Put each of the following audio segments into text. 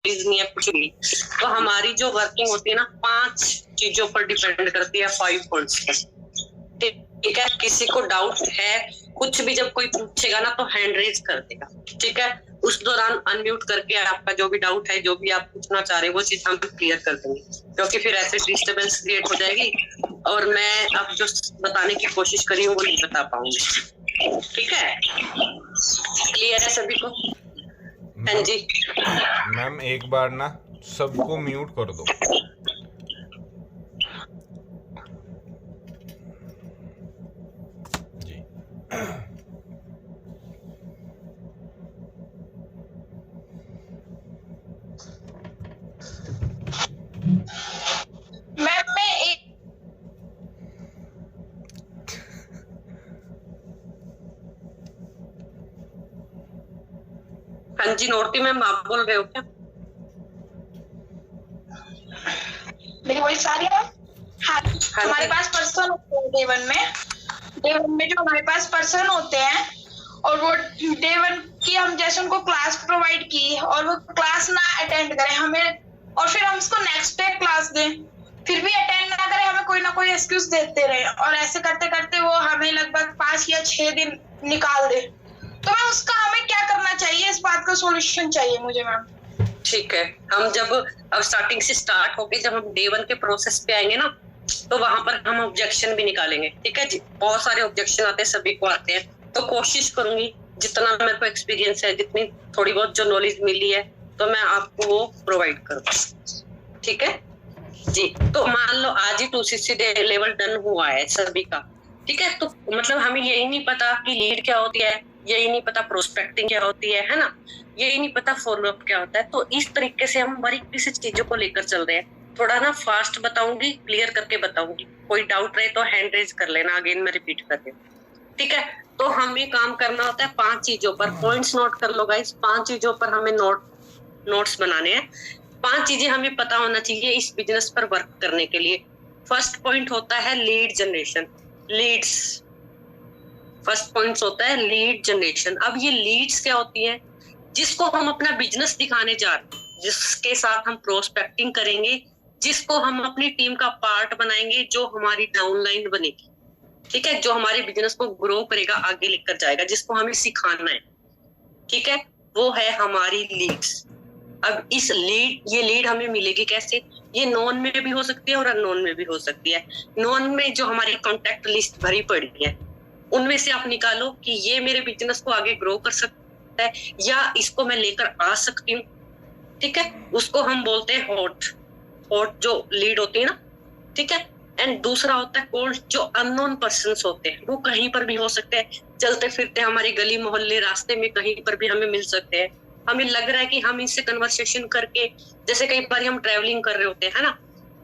Knowledge नहीं है कुछ भी। तो हमारी जो वर्किंग होती है ना 5 चीजों पर डिपेंड करती है, 5 पॉइंट्स पर। ठीक है, किसी को डाउट है कुछ भी, जब कोई पूछेगा ना तो हैंड रेज कर देगा। ठीक है, उस दौरान अनम्यूट करके आपका जो भी डाउट है, जो भी आप पूछना चाह रहे हैं, वो चीज हम क्लियर कर देंगे, क्योंकि फिर ऐसे डिस्टर्बेंस क्रिएट हो जाएगी और मैं अब जो बताने की कोशिश करी हूँ वो नहीं बता पाऊंगी। ठीक है, क्लियर है सभी को? हाँ जी मैम, एक बार ना सबको म्यूट कर दो। जी मैम मैं एक हाँ जी नोरती मैम, आप बोल रहे हो क्या? मेरी वॉइस आ रही है? हाँ, हमारे पास पर्सन होते हैं डे वन में जो हमारे पास पर्सन होते हैं, और वो डे वन की हम जैसे उनको क्लास प्रोवाइड की और वो क्लास ना अटेंड करें हमें, और फिर हम उसको नेक्स्ट डे क्लास दें, फिर भी अटेंड ना करें, हमें कोई ना कोई एक्सक्यूज देते रहे, और ऐसे करते करते वो हमें लगभग 5 या 6 दिन निकाल दे। तो मैम उसका हमें क्या करना चाहिए? इस बात का सॉल्यूशन चाहिए मुझे मैम। ठीक है, हम जब अब स्टार्टिंग से स्टार्ट होके जब हम डे वन के प्रोसेस पे आएंगे ना, तो वहां पर हम ऑब्जेक्शन भी निकालेंगे। ठीक है जी, बहुत सारे ऑब्जेक्शन आते हैं, सभी को आते हैं, तो कोशिश करूंगी जितना मेरे को एक्सपीरियंस है, जितनी थोड़ी बहुत जो नॉलेज मिली है, तो मैं आपको वो प्रोवाइड करूँ। ठीक है जी, तो मान लो आज ही 260 डे लेवल डन हुआ है सभी का। ठीक है, तो मतलब हमें यही नहीं पता कि लीड क्या होती है, यही नहीं पता प्रोस्पेक्टिंग क्या होती है ना, यही नहीं पता फॉलोअप क्या होता है। तो इस तरीके से हम बारीकी से चीजों को लेकर चल रहे हैं। थोड़ा ना फास्ट बताऊंगी, क्लियर करके बताऊंगी, कोई डाउट रहे तो हैंड रेज कर लेना, अगेन मैं रिपीट कर रही हूँ। ठीक है, तो हमें काम करना होता है 5 चीजों पर। पॉइंट्स नोट कर लो गाइस, 5 चीजों पर हमें नोट्स बनाने हैं। 5 चीजें हमें पता होना चाहिए इस बिजनेस पर वर्क करने के लिए। फर्स्ट पॉइंट होता है lead generation, leads. First point होता है लीड जनरेशन। अब ये लीड्स क्या होती है? जिसको हम अपना बिजनेस दिखाने जा रहे हैं, जिसके साथ हम प्रोस्पेक्टिंग करेंगे, जिसको हम अपनी टीम का पार्ट बनाएंगे, जो हमारी डाउनलाइन बनेगी। ठीक है, जो हमारे बिजनेस को ग्रो करेगा, आगे लेकर जाएगा, जिसको हमें सिखाना है। ठीक है, वो है हमारी लीड्स। अब ये लीड हमें मिलेगी कैसे? ये नॉन में भी हो सकती है और अननोन में भी हो सकती है। नॉन में जो हमारी कॉन्टेक्ट लिस्ट भरी पड़ी है, उनमें से आप निकालो कि ये मेरे बिजनेस को आगे ग्रो कर सकता है या इसको मैं लेकर आ सकती हूँ। ठीक है, उसको हम बोलते हैं हॉट जो लीड होती है ना। ठीक है, एंड दूसरा होता है कोल्ड, जो अननोन पर्सन्स होते हैं, वो कहीं पर भी हो सकते हैं, चलते फिरते हमारे गली मोहल्ले रास्ते में कहीं पर भी हमें मिल सकते हैं। हमें लग रहा है कि हम इनसे कन्वर्सेशन करके, जैसे कई बार हम ट्रैवलिंग कर रहे होते हैं, है ना,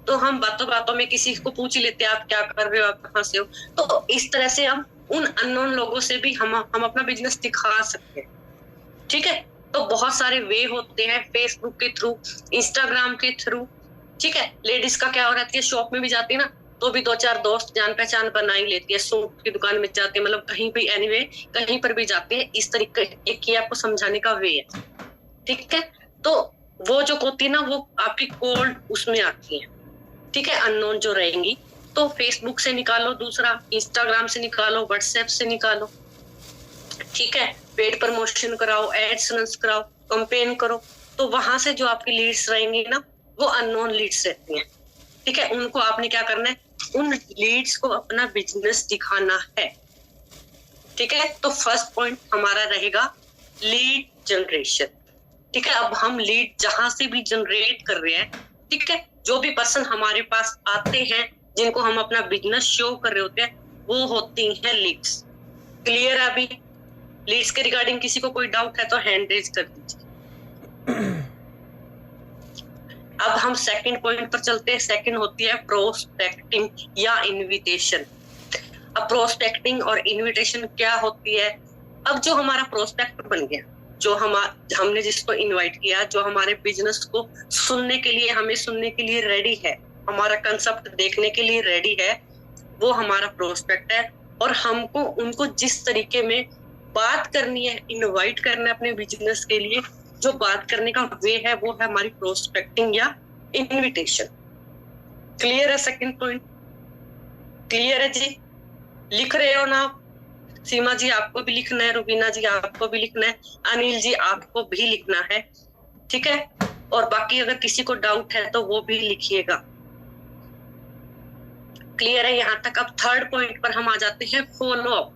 तो हम बातों बातों में किसी को पूछ लेते हैं आप क्या कर रहे हो, आप कहाँ से हो। तो इस तरह से हम उन अननोन लोगों से भी हम अपना बिजनेस दिखा सकते हैं। ठीक है, तो बहुत सारे वे होते हैं, फेसबुक के थ्रू, इंस्टाग्राम के थ्रू। ठीक है, लेडीज का क्या हो रहा है, शॉप में भी जाती है ना, तो भी 2-4 दोस्त जान पहचान बना ही लेती है, सूट की दुकान में जाती है, मतलब कहीं भी एनीवे कहीं पर भी जाते हैं। इस तरीके एक आपको समझाने का वे है। ठीक है, तो वो जो होती है ना, वो आपकी कोल्ड उसमें आती है। ठीक है, अननोन जो रहेंगी, तो फेसबुक से निकालो, दूसरा इंस्टाग्राम से निकालो, व्हाट्सएप से निकालो। ठीक है, पेड प्रमोशन कराओ, एड्स रन कराओ, कंपेन करो, तो वहां से जो आपकी लीड्स रहेंगी ना, वो अननोन लीड्स रहती हैं। ठीक है, उनको आपने क्या करना है, उन लीड्स को अपना बिजनेस दिखाना है। ठीक है, तो फर्स्ट पॉइंट हमारा रहेगा लीड जनरेशन। ठीक है, अब हम लीड जहां से भी जनरेट कर रहे हैं, ठीक है, जो भी पर्सन हमारे पास आते हैं, जिनको हम अपना बिजनेस शो कर रहे होते हैं, वो होती हैं लीड्स। क्लियर है? अभी लीड्स के रिगार्डिंग किसी को कोई डाउट है तो हैंड रेज कर दीजिए। अब हम सेकंड पॉइंट पर चलते हैं। सेकंड होती है प्रोस्पेक्टिंग या इनविटेशन। अब प्रोस्पेक्टिंग और इनविटेशन क्या होती है? अब जो हमारा प्रोस्पेक्ट बन गया, जो हमने जिसको इनवाइट किया, जो हमारे बिजनेस को सुनने के लिए, हमें सुनने के लिए रेडी है, हमारा कंसेप्ट देखने के लिए रेडी है, वो हमारा प्रोस्पेक्ट है। और हमको उनको जिस तरीके में बात करनी है, इनवाइट करना है अपने बिजनेस के लिए, जो बात करने का वे है वो है हमारी प्रोस्पेक्टिंग या इनविटेशन। क्लियर है? सेकंड पॉइंट क्लियर है जी? लिख रहे हो ना? सीमा जी आपको भी लिखना है, रुबीना जी आपको भी लिखना है, अनिल जी आपको भी लिखना है, ठीक है? और बाकी अगर किसी को डाउट है तो वो भी लिखिएगा। क्लियर है यहाँ तक? अब थर्ड पॉइंट पर हम आ जाते हैं, फॉलो अप।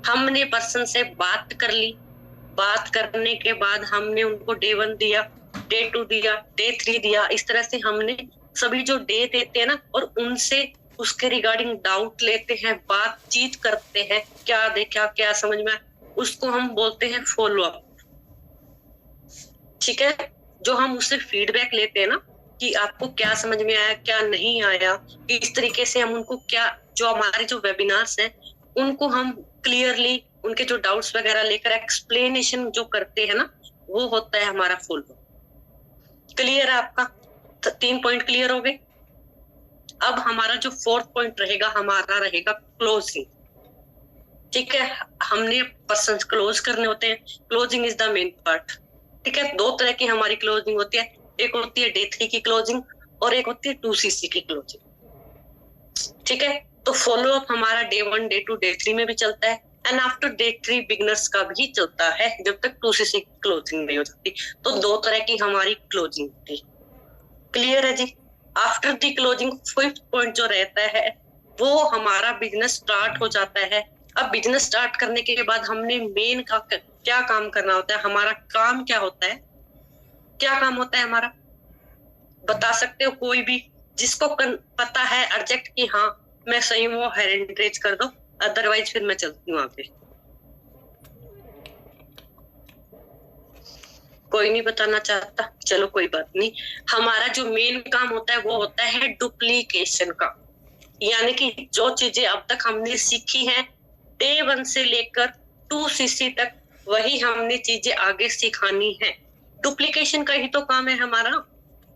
हमने पर्सन से बात कर ली, बात करने के बाद हमने उनको डे 1 दिया, डे 2 दिया, डे 3 दिया, इस तरह से हमने सभी जो डे देते हैं ना, और उनसे उसके रिगार्डिंग डाउट लेते हैं, बातचीत करते हैं, क्या देखा, क्या समझ में, उसको हम बोलते हैं फॉलो अप। ठीक है? जो हम उससे फीडबैक लेते हैं ना कि आपको क्या समझ में आया, क्या नहीं आया, इस तरीके से हम उनको क्या, जो हमारे जो वेबिनार्स हैं उनको हम क्लियरली उनके जो डाउट्स वगैरह लेकर एक्सप्लेनेशन जो करते हैं ना, वो होता है हमारा फॉलो अप। क्लियर है आपका? 3 पॉइंट क्लियर हो गए। अब हमारा जो 4th पॉइंट रहेगा, हमारा रहेगा क्लोजिंग। ठीक है? हमने पर्सन क्लोज करने होते हैं, closing is the main part. ठीक है? 2 तरह की हमारी क्लोजिंग होती है, एक होती है डे 3 की क्लोजिंग और एक होती है 2cc की क्लोजिंग। ठीक है? तो फॉलो अप हमारा डे 1, डे 2, डे 3 में भी चलता है, एंड आफ्टर डे 3 बिगनर्स का भी चलता है जब तक 2cc क्लोजिंग नहीं हो जाती। तो 2 तरह की हमारी क्लोजिंग थी। क्लियर है जी? After the closing 5th point जो रहता है वो हमारा बिजनेस स्टार्ट हो जाता है। अब बिजनेस स्टार्ट करने के बाद हमने मेन का क्या काम करना होता है, हमारा काम क्या होता है, क्या काम होता है हमारा, बता सकते हो कोई भी जिसको पता है एग्जैक्ट कि हाँ मैं सही हूँ, वो हैंड रेज कर दो, अदरवाइज फिर मैं चलती हूँ आगे। कोई नहीं बताना चाहता, चलो कोई बात नहीं। हमारा जो मेन काम होता है वो होता है डुप्लीकेशन का, यानी कि जो चीजें अब तक हमने सीखी हैं डे 1 से लेकर 2cc तक, वही हमने चीजें आगे सिखानी है। डुप्लीकेशन का ही तो काम है हमारा,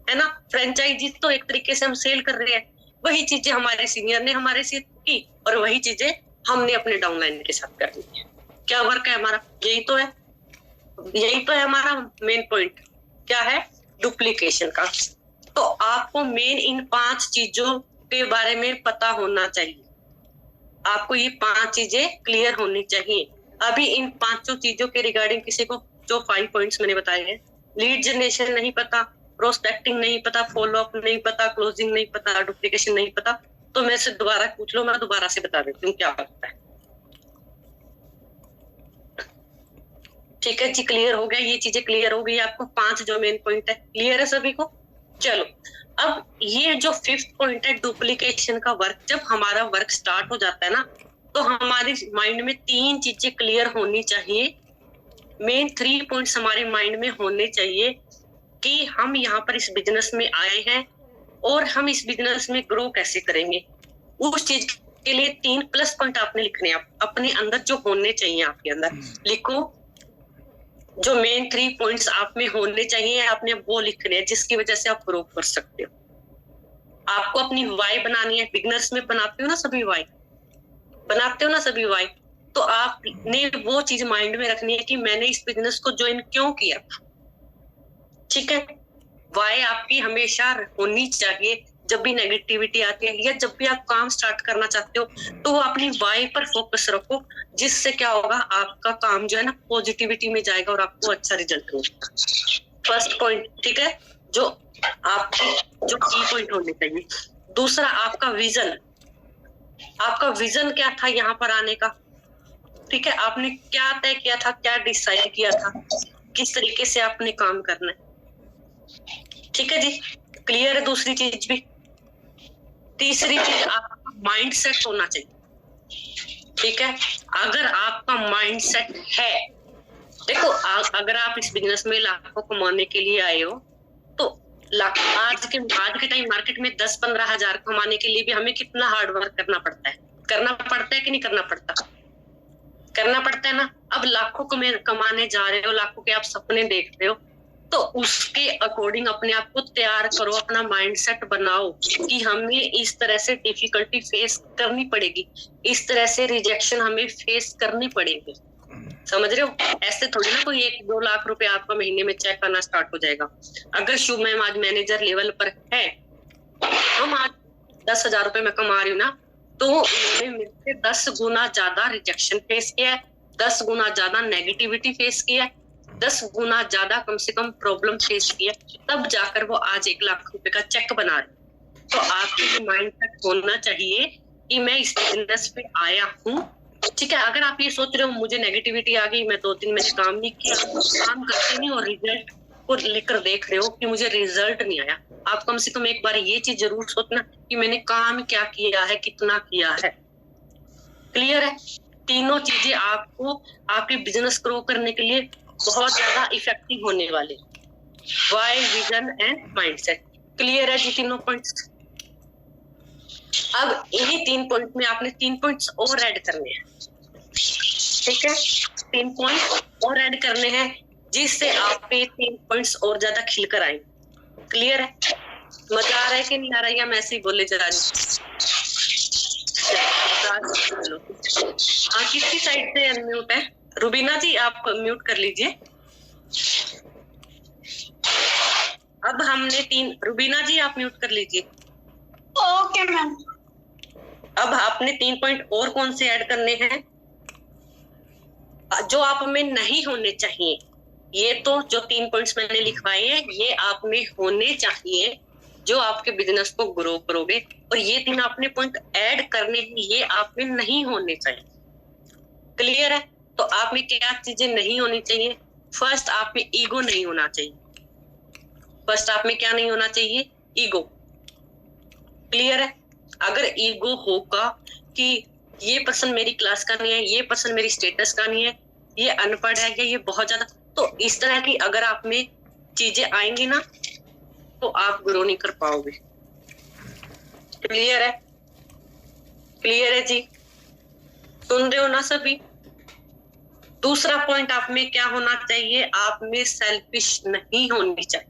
है ना? फ्रेंचाइजी तो एक तरीके से हम सेल कर रहे हैं, वही चीजें हमारे सीनियर ने हमारे से की और वही चीजें हमने अपने डाउनलाइन के साथ कर ली है। क्या वर्क है हमारा? यही तो है, यही तो है हमारा मेन पॉइंट। क्या है? डुप्लीकेशन का। तो आपको मेन इन 5 चीजों के बारे में पता होना चाहिए, आपको ये 5 चीजें क्लियर होनी चाहिए। अभी इन 5 चीजों के रिगार्डिंग किसी को जो 5 पॉइंट्स मैंने बताए हैं, लीड जनरेशन नहीं पता, प्रोस्पेक्टिंग नहीं पता, फॉलो अप नहीं पता, क्लोजिंग नहीं पता, डुप्लीकेशन नहीं पता, तो मेरे से दोबारा पूछ लो, मैं दोबारा से बता देती हूँ क्या होता है। ठीक है जी? क्लियर हो गया? ये चीजें क्लियर हो गई आपको? 5 जो मेन पॉइंट है क्लियर है सभी को? चलो, अब ये जो 5th पॉइंट है डुप्लीकेशन का वर्क, जब हमारा वर्क स्टार्ट हो जाता है ना, तो हमारे माइंड में 3 चीजें क्लियर होनी चाहिए। मेन 3 पॉइंट्स हमारे माइंड में होने चाहिए कि हम यहाँ पर इस बिजनेस में आए हैं और हम इस बिजनेस में ग्रो कैसे करेंगे। उस चीज के लिए 3 प्लस पॉइंट आपने लिखने हैं, अपने अंदर जो होने चाहिए आपके अंदर लिखो। जो मेन 3 पॉइंट्स आप में होने चाहिए आपने वो लिखने हैं, जिसकी वजह से आप ग्रो कर सकते हो। आपको अपनी वाई बनानी है। बिगनर्स में बनाते हो ना सभी वाई, बनाते हो ना सभी वाई, तो आपने वो चीज माइंड में रखनी है कि मैंने इस बिजनेस को ज्वाइन क्यों किया। ठीक है? वाई आपकी हमेशा होनी चाहिए। जब भी नेगेटिविटी आती है या जब भी आप काम स्टार्ट करना चाहते हो तो अपनी वाई पर फोकस रखो, जिससे क्या होगा, आपका काम जो है ना पॉजिटिविटी में जाएगा और आपको अच्छा रिजल्ट होगा। फर्स्ट पॉइंट, ठीक है, जो आपकी जो की पॉइंट होने चाहिए। दूसरा, आपका विजन। आपका विजन क्या था यहाँ पर आने का? ठीक है, आपने क्या तय किया था, क्या डिसाइड किया था, किस तरीके से आपने काम करना है। ठीक है जी? क्लियर है? दूसरी चीज भी। तीसरी चीज, आपका माइंड सेट होना चाहिए। ठीक है? अगर आपका माइंड सेट है, देखो अगर आप इस बिजनेस में लाखों कमाने के लिए आए हो तो आज के टाइम मार्केट में 10-15 हजार कमाने के लिए भी हमें कितना हार्ड वर्क करना पड़ता है कि नहीं करना पड़ता? करना पड़ता है ना। अब लाखों कमाने जा रहे हो, लाखों के आप सपने देख रहे हो, तो उसके अकॉर्डिंग अपने आप को तैयार करो, अपना माइंडसेट बनाओ कि हमें इस तरह से डिफिकल्टी फेस करनी पड़ेगी, इस तरह से रिजेक्शन हमें फेस करनी पड़ेगी। समझ रहे हो? ऐसे थोड़ी ना कोई 1-2 लाख रुपए आपका महीने में चेक करना स्टार्ट हो जाएगा। अगर शुभ मैम आज मैनेजर लेवल पर है, हम आज 10,000 रुपए में कमा रही हूँ ना, तो उन्होंने मेरे से 10 गुना ज्यादा रिजेक्शन फेस किया है, 10 गुना ज्यादा नेगेटिविटी फेस किया है, 10 गुना ज्यादा कम से कम प्रॉब्लम फेस किया, तब जाकर वो आज 1 लाख रुपए का चेक बना रहे। तो आपके माइंड तक होना चाहिए कि मैं इस बिजनेस पे आया हूँ, ठीक है। अगर आप ये सोच रहे हो मुझे नेगेटिविटी आ गई, मैं 2-3 महीने काम नहीं किया, काम करते नहीं और रिजल्ट को लेकर देख रहे हो कि मुझे रिजल्ट नहीं आया, आप कम से कम एक बार ये चीज जरूर सोचना कि मैंने काम क्या किया है, कितना किया है। क्लियर है? तीनों चीजें आपको आपके बिजनेस ग्रो करने के लिए बहुत ज्यादा इफेक्टिव होने वाले। Why, vision and mindset. Clear है जी तीनों पॉइंट्स? अब इन्हीं 3 पॉइंट में आपने 3 पॉइंट्स और ऐड करने हैं, ठीक है? 3 पॉइंट और ऐड करने हैं जिससे आप पे 3 पॉइंट्स और ज्यादा खिलकर आए। क्लियर है? मजा आ रहा है कि नहीं आ रहा है, या मैं ऐसे ही बोले जा रही? हाँ, किसकी साइड से अनम्यूट है? रुबीना जी आप म्यूट कर लीजिए। अब हमने रुबीना जी आप म्यूट कर लीजिए। Okay ma'am. अब आपने 3 पॉइंट और कौन से ऐड करने हैं जो आप में नहीं होने चाहिए। ये तो जो 3 पॉइंट्स मैंने लिखवाए हैं ये आप में होने चाहिए जो आपके बिजनेस को ग्रो करोगे, और ये 3 आपने पॉइंट ऐड करने हैं, ये आप में नहीं होने चाहिए। क्लियर है? तो आप में क्या चीजें नहीं होनी चाहिए? फर्स्ट, आप में ईगो नहीं होना चाहिए। फर्स्ट आप में क्या नहीं होना चाहिए? ईगो। क्लियर है? अगर ईगो होगा कि ये पर्सन मेरी क्लास का नहीं है, ये पर्सन मेरी स्टेटस का नहीं है, ये अनपढ़ है, या ये बहुत ज्यादा, तो इस तरह की अगर आप में चीजें आएंगी ना तो आप ग्रो नहीं कर पाओगे। क्लियर है? क्लियर है जी? सुन रहे हो ना सभी? दूसरा पॉइंट आप में क्या होना चाहिए? आप में सेल्फिश नहीं होनी चाहिए,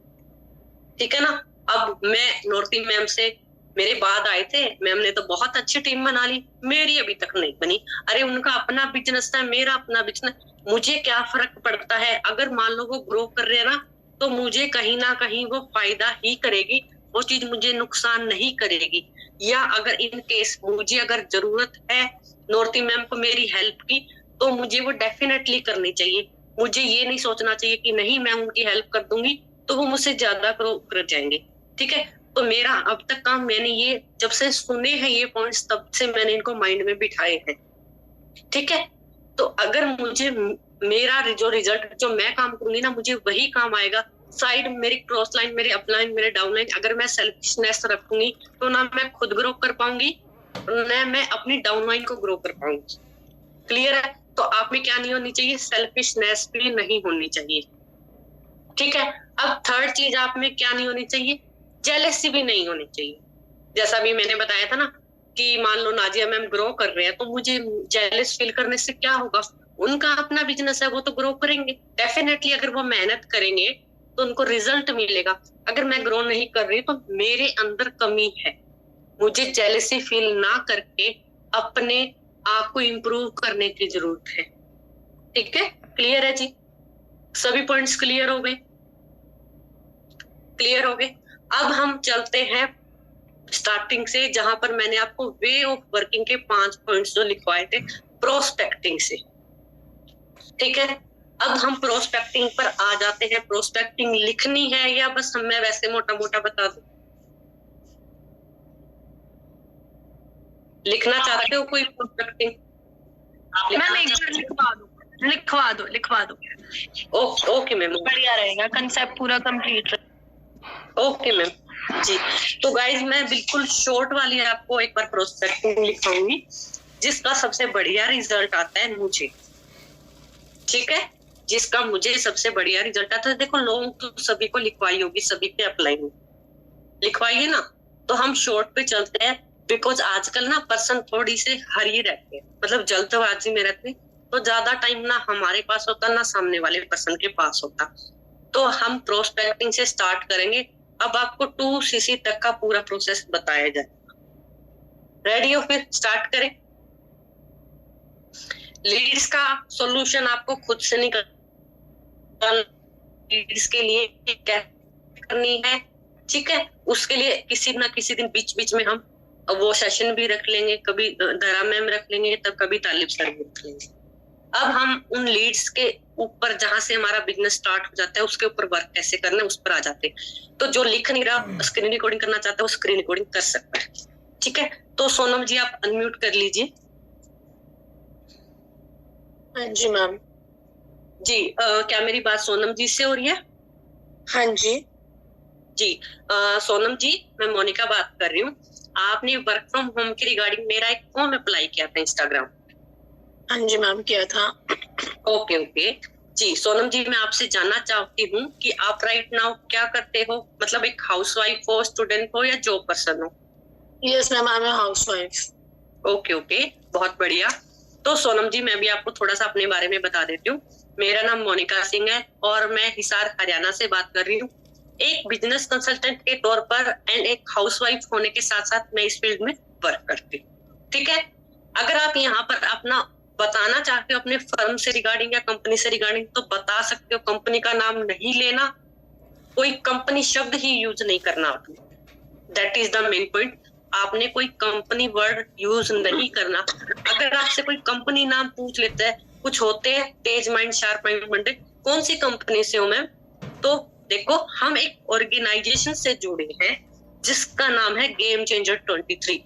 ठीक है ना? अब मैं नॉर्ती मैम से मेरे बाद आए थे, मैम ने तो बहुत अच्छी टीम बना ली, मेरी अभी तक नहीं बनी। अरे उनका अपना बिजनेस है, मेरा अपना बिजनेस, मुझे क्या फर्क पड़ता है? अगर मान लो वो ग्रो कर रहे हैं ना, तो मुझे कहीं ना कहीं वो फायदा ही करेगी, वो चीज मुझे नुकसान नहीं करेगी। या अगर इन केस मुझे अगर जरूरत है नॉर्ती मैम को मेरी हेल्प की, तो मुझे वो डेफिनेटली करनी चाहिए। मुझे ये नहीं सोचना चाहिए कि नहीं मैं उनकी हेल्प कर दूंगी तो वो मुझसे ज्यादा ग्रो कर जाएंगे, ठीक है? तो मेरा अब तक काम, मैंने ये जब से सुने हैं ये पॉइंट्स, तब से मैंने इनको माइंड में बिठाए हैं, ठीक है? तो अगर मुझे मेरा जो रिजल्ट, जो मैं काम करूंगी ना, मुझे वही काम आएगा। साइड मेरी क्रॉस लाइन, मेरे अपलाइन, मेरे डाउनलाइन, अगर मैं सेल्फिशनेस रखूंगी तो ना मैं खुद ग्रो कर पाऊंगी, ना मैं अपनी डाउनलाइन को ग्रो कर पाऊंगी। क्लियर है? तो आप में क्या नहीं होनी चाहिए? सेल्फिशनेस भी नहीं होनी चाहिए, ठीक है? अब थर्ड चीज आप में क्या नहीं होनी चाहिए? जेलसी भी नहीं होनी चाहिए। जैसा भी मैंने बताया था ना कि मान लो नाजिया मैम ग्रो कर रहे हैं तो मुझे जेलस फील करने से क्या होगा? उनका अपना बिजनेस है, वो तो ग्रो करेंगे डेफिनेटली। अगर वो मेहनत करेंगे तो उनको रिजल्ट मिलेगा। अगर मैं ग्रो नहीं कर रही तो मेरे अंदर कमी है। मुझे जेलसी फील ना करके अपने आप को इम्प्रूव करने की जरूरत है, ठीक है? क्लियर है जी? सभी पॉइंट्स क्लियर हो गए? क्लियर हो गए? अब हम चलते हैं स्टार्टिंग से, जहां पर मैंने आपको वे ऑफ वर्किंग के 5 पॉइंट्स जो लिखवाए थे प्रोस्पेक्टिंग से, ठीक है? अब हम प्रोस्पेक्टिंग पर आ जाते हैं। प्रोस्पेक्टिंग लिखनी है या बस मैं वैसे मोटा मोटा बता दूं? लिखना चाहते हो कोई प्रोस्पेक्टिंग? मैम एक बार लिखवा दो। ओके मैम, बढ़िया रहेगा, कंसेप्ट पूरा कंप्लीट। ओके मैम जी। तो गाइज मैं बिल्कुल शॉर्ट वाली आपको एक बार प्रोस्पेक्टिंग लिखाऊंगी जिसका सबसे बढ़िया रिजल्ट आता है मुझे, ठीक है? जिसका मुझे सबसे बढ़िया रिजल्ट आता है। देखो लोग तो सभी को लिखवाई होगी, सभी पे अप्लाई लिखवाइए ना। तो हम शॉर्ट पे चलते हैं, बिकॉज आजकल ना पर्सन थोड़ी से हरी रहते हैं, मतलब जल्दबाजी में रहते हैं, तो ज्यादा टाइम ना हमारे पास होता ना सामने वाले पर्सन के पास होता। तो हम प्रोस्पेक्टिंग से स्टार्ट करेंगे। अब आपको 2cc तक का पूरा प्रोसेस बताया जाए। रेडी हो? फिर स्टार्ट करें। लीड्स का सॉल्यूशन आपको खुद से निकालना, लीड्स के लिए क्या करनी है, ठीक है। उसके लिए किसी ना किसी दिन बीच बीच में हम वो सेशन भी रख लेंगे, कभी धरा मैम रख लेंगे, तब कभी तालिब सर भी रख लेंगे। अब हम उन लीड्स के ऊपर जहां से हमारा बिजनेस स्टार्ट हो जाता है उसके ऊपर वर्क कैसे करना है उस पर आ जाते हैं। तो जो लिख नहीं रहा स्क्रीन रिकॉर्डिंग करना चाहता है वो स्क्रीन रिकॉर्डिंग कर सकता है, ठीक है। तो सोनम जी आप अनम्यूट कर लीजिए। हाँ जी मैम। जी क्या मेरी बात सोनम जी से हो रही है? हाँ जी जी सोनम जी मैं मोनिका बात कर रही हूँ। आपने वर्क फ्रॉम होम के रिगार्डिंग मेरा एक फॉर्म अप्लाई किया था इंस्टाग्राम। हाँ जी मैम किया था। ओके ओके जी सोनम जी मैं आपसे जानना चाहती हूँ कि आप राइट नाउ क्या करते हो, मतलब एक हाउसवाइफ हो, स्टूडेंट हो या जॉब पर्सन हो? Yes ma'am, I am housewife. Okay okay बहुत बढ़िया। तो सोनम जी मैं भी आपको थोड़ा सा अपने बारे में बता देती हूँ। मेरा नाम मोनिका सिंह है और मैं हिसार हरियाणा से बात कर रही हूँ। एक बिजनेस कंसल्टेंट के तौर पर एंड एक हाउसवाइफ होने के साथ साथ मैं इस फील्ड में वर्क करती हूँ, ठीक है। अगर आप यहाँ पर अपना बताना चाहते हो अपने फर्म से रिगार्डिंग या कंपनी से रिगार्डिंग तो बता सकते हो। कंपनी का नाम नहीं लेना, कोई कंपनी शब्द ही यूज नहीं करना आपने, that is the main point. आपने कोई कंपनी वर्ड यूज नहीं करना। अगर आपसे कोई कंपनी नाम पूछ लेता है, कुछ होते हैं तेज माइंड शार्प माइंड बंदे, कौन सी कंपनी से हो मैम, तो देखो हम एक ऑर्गेनाइजेशन से जुड़े हैं जिसका नाम है गेम चेंजर 23,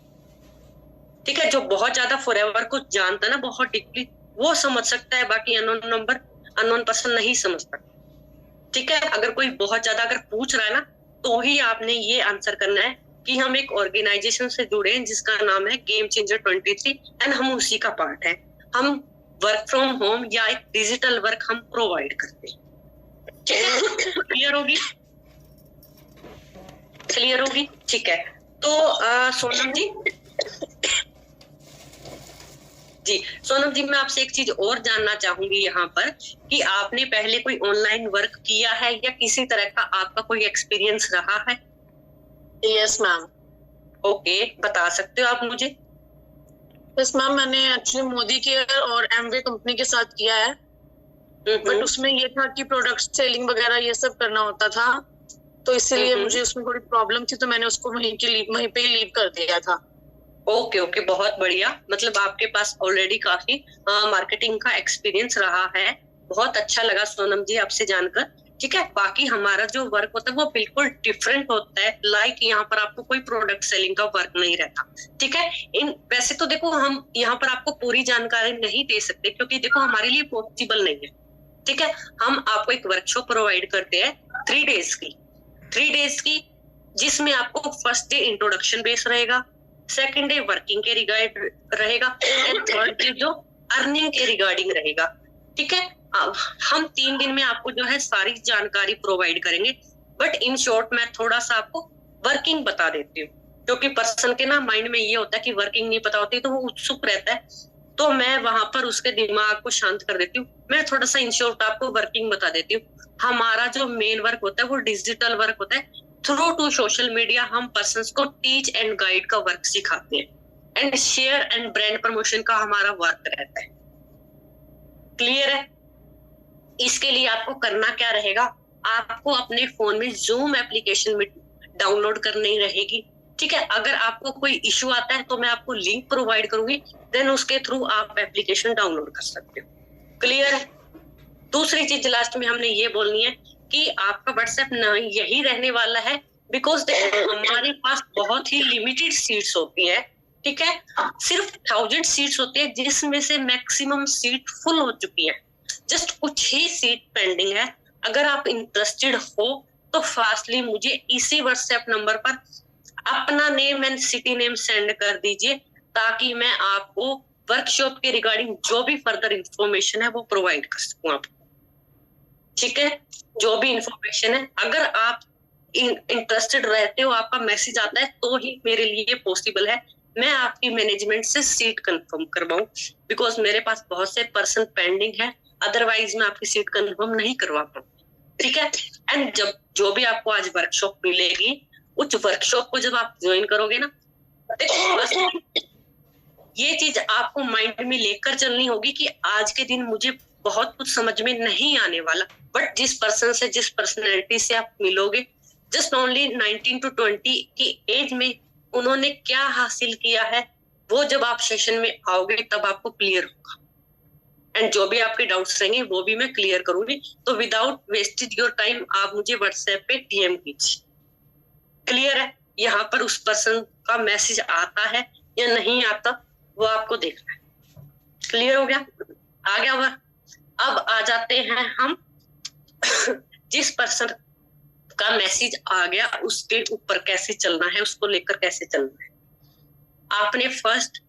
ठीक है। जो बहुत ज्यादा फॉरएवर को जानता है ना बहुत डीपली वो समझ सकता है, बाकी अननोन नंबर अननोन पर्सन नहीं समझ सकता, ठीक है। अगर कोई बहुत ज्यादा अगर पूछ रहा है ना तो ही आपने ये आंसर करना है कि हम एक ऑर्गेनाइजेशन से जुड़े हैं जिसका नाम है गेम चेंजर 23 एंड हम उसी का पार्ट है। हम वर्क फ्रॉम होम या एक डिजिटल वर्क हम प्रोवाइड करते हैं, क्लियर होगी? क्लियर होगी, ठीक है। तो सोनम जी मैं आपसे एक चीज और जानना चाहूंगी यहाँ पर कि आपने पहले कोई ऑनलाइन वर्क किया है या किसी तरह का आपका कोई एक्सपीरियंस रहा है? Yes ma'am. ओके बता सकते हो आप मुझे? यस मैम, मैंने एक्चुअली मोदी केयर और एमवे कंपनी के साथ किया है, बट उसमें ये था कि प्रोडक्ट सेलिंग वगैरह ये सब करना होता था, तो इसीलिए मुझे उसमें थोड़ी प्रॉब्लम थी, तो मैंने उसको वहीं पे ही लीव कर दिया था। ओके ओके बहुत बढ़िया, मतलब आपके पास ऑलरेडी काफी मार्केटिंग का एक्सपीरियंस रहा है। बहुत अच्छा लगा सोनम जी आपसे जानकर, ठीक है। बाकी हमारा जो वर्क होता है वो बिल्कुल डिफरेंट होता है। लाइक यहाँ पर आपको कोई प्रोडक्ट सेलिंग का वर्क नहीं रहता, ठीक है। वैसे तो देखो हम यहाँ पर आपको पूरी जानकारी नहीं दे सकते क्योंकि देखो हमारे लिए पॉसिबल नहीं है, ठीक है। हम आपको एक वर्कशॉप प्रोवाइड करते हैं 3 डेज की जिसमें आपको फर्स्ट डे इंट्रोडक्शन बेस रहेगा, सेकंड डे वर्किंग के रिगार्ड रहेगा एंड थर्ड डे जो अर्निंग के रिगार्डिंग रहेगा, ठीक है। हम 3 दिन में आपको जो है सारी जानकारी प्रोवाइड करेंगे, बट इन शॉर्ट मैं थोड़ा सा आपको वर्किंग बता देती हूँ क्योंकि पर्सन के ना माइंड में ये होता है कि वर्किंग नहीं पता होती तो वो उत्सुक रहता है, तो मैं वहां पर उसके दिमाग को शांत कर देती हूँ। मैं थोड़ा सा इन शॉर्ट आपको वर्किंग बता देती हूँ। हमारा जो मेन वर्क होता है वो डिजिटल वर्क होता है। थ्रू टू सोशल मीडिया हम पर्सन्स को टीच एंड गाइड का वर्क सिखाते हैं and share and brand promotion का हमारा वर्क रहता है, क्लियर है? इसके लिए आपको करना क्या रहेगा, आपको अपने फोन में जूम एप्लीकेशन में डाउनलोड करनी रहेगी, ठीक है। अगर आपको कोई इश्यू आता है तो मैं आपको लिंक प्रोवाइड करूंगी, देन उसके थ्रू आप एप्लीकेशन डाउनलोड कर सकते हो, क्लियर है? दूसरी चीज लास्ट में हमने ये बोलनी है कि आपका व्हाट्सएप यही रहने वाला है बिकॉज हमारे पास बहुत ही लिमिटेड सीट्स होती है, ठीक है। सिर्फ 1000 सीट्स होती है जिसमें से मैक्सिमम सीट फुल हो चुकी है, जस्ट कुछ ही सीट पेंडिंग है। अगर आप इंटरेस्टेड हो तो फास्टली मुझे इसी व्हाट्सएप नंबर पर अपना name and city name send कर दीजिए ताकि मैं आपको वर्कशॉप के रिगार्डिंग जो भी फर्दर इंफॉर्मेशन है वो प्रोवाइड कर सकूं आपको, ठीक है। जो भी इंफॉर्मेशन है अगर आप इंटरेस्टेड रहते हो, आपका मैसेज आता है तो ही मेरे लिए पॉसिबल है मैं आपकी मैनेजमेंट से सीट कंफर्म करवाऊं, बिकॉज मेरे पास बहुत से पर्सन पेंडिंग है, अदरवाइज मैं आपकी सीट कंफर्म नहीं करवा पाऊँ, ठीक है। एंड जब जो भी आपको आज वर्कशॉप मिलेगी उस वर्कशॉप को जब आप ज्वाइन करोगे ना, देखो ये चीज आपको माइंड में लेकर चलनी होगी कि आज के दिन मुझे बहुत कुछ समझ में नहीं आने वाला, बट जिस पर्सन से, जिस पर्सनैलिटी से आप मिलोगे, जस्ट ओनली 19 to 20 की एज में उन्होंने क्या हासिल किया है, वो जब आप सेशन में आओगे तब आपको क्लियर होगा। एंड जो भी आपके डाउट्स रहेंगे वो भी मैं क्लियर करूंगी। तो विदाउट वेस्टेड योर टाइम आप मुझे व्हाट्सएप पे डीएम कीजिए। क्लियर है? यहाँ पर उस पर्सन का मैसेज आता है या नहीं आता वो आपको देखना है। क्लियर हो गया? आ गया वह। अब आ जाते हैं हम जिस पर्सन का मैसेज आ गया उसके ऊपर कैसे चलना है, उसको लेकर कैसे चलना है। आपने फर्स्ट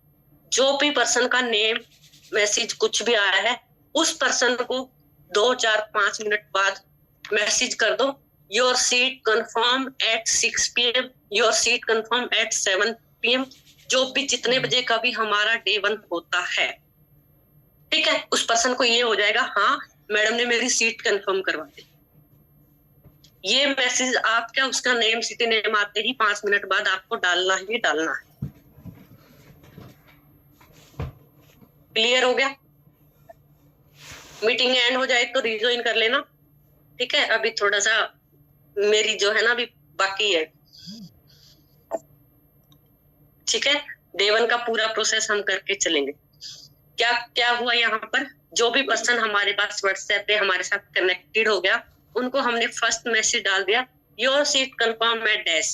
जो भी पर्सन का नेम, मैसेज कुछ भी आया है, उस पर्सन को 2, 4, 5 मिनट बाद मैसेज कर दो, your seat confirm at 6 PM, your seat confirm at 7 PM, जो भी जितने बजे का भी हमारा डे 1 होता है। ठीक है, उस पर्सन को ये हो जाएगा, हाँ मैडम ने मेरी सीट कंफर्म करवा दी। ये मैसेज आप क्या, उसका नेम, सिटी नेम आते ही 5 मिनट बाद आपको डालना ही डालना है। क्लियर हो गया? मीटिंग एंड हो जाए तो रिजॉइन कर लेना। ठीक है, अभी थोड़ा सा मेरी जो है ना अभी बाकी है। ठीक है, डे 1 का पूरा प्रोसेस हम करके चलेंगे। क्या क्या हुआ यहाँ पर, जो भी पर्सन हमारे पास व्हाट्सएप पे हमारे साथ कनेक्टेड हो गया, उनको हमने फर्स्ट मैसेज डाल दिया, your seat confirm at dash.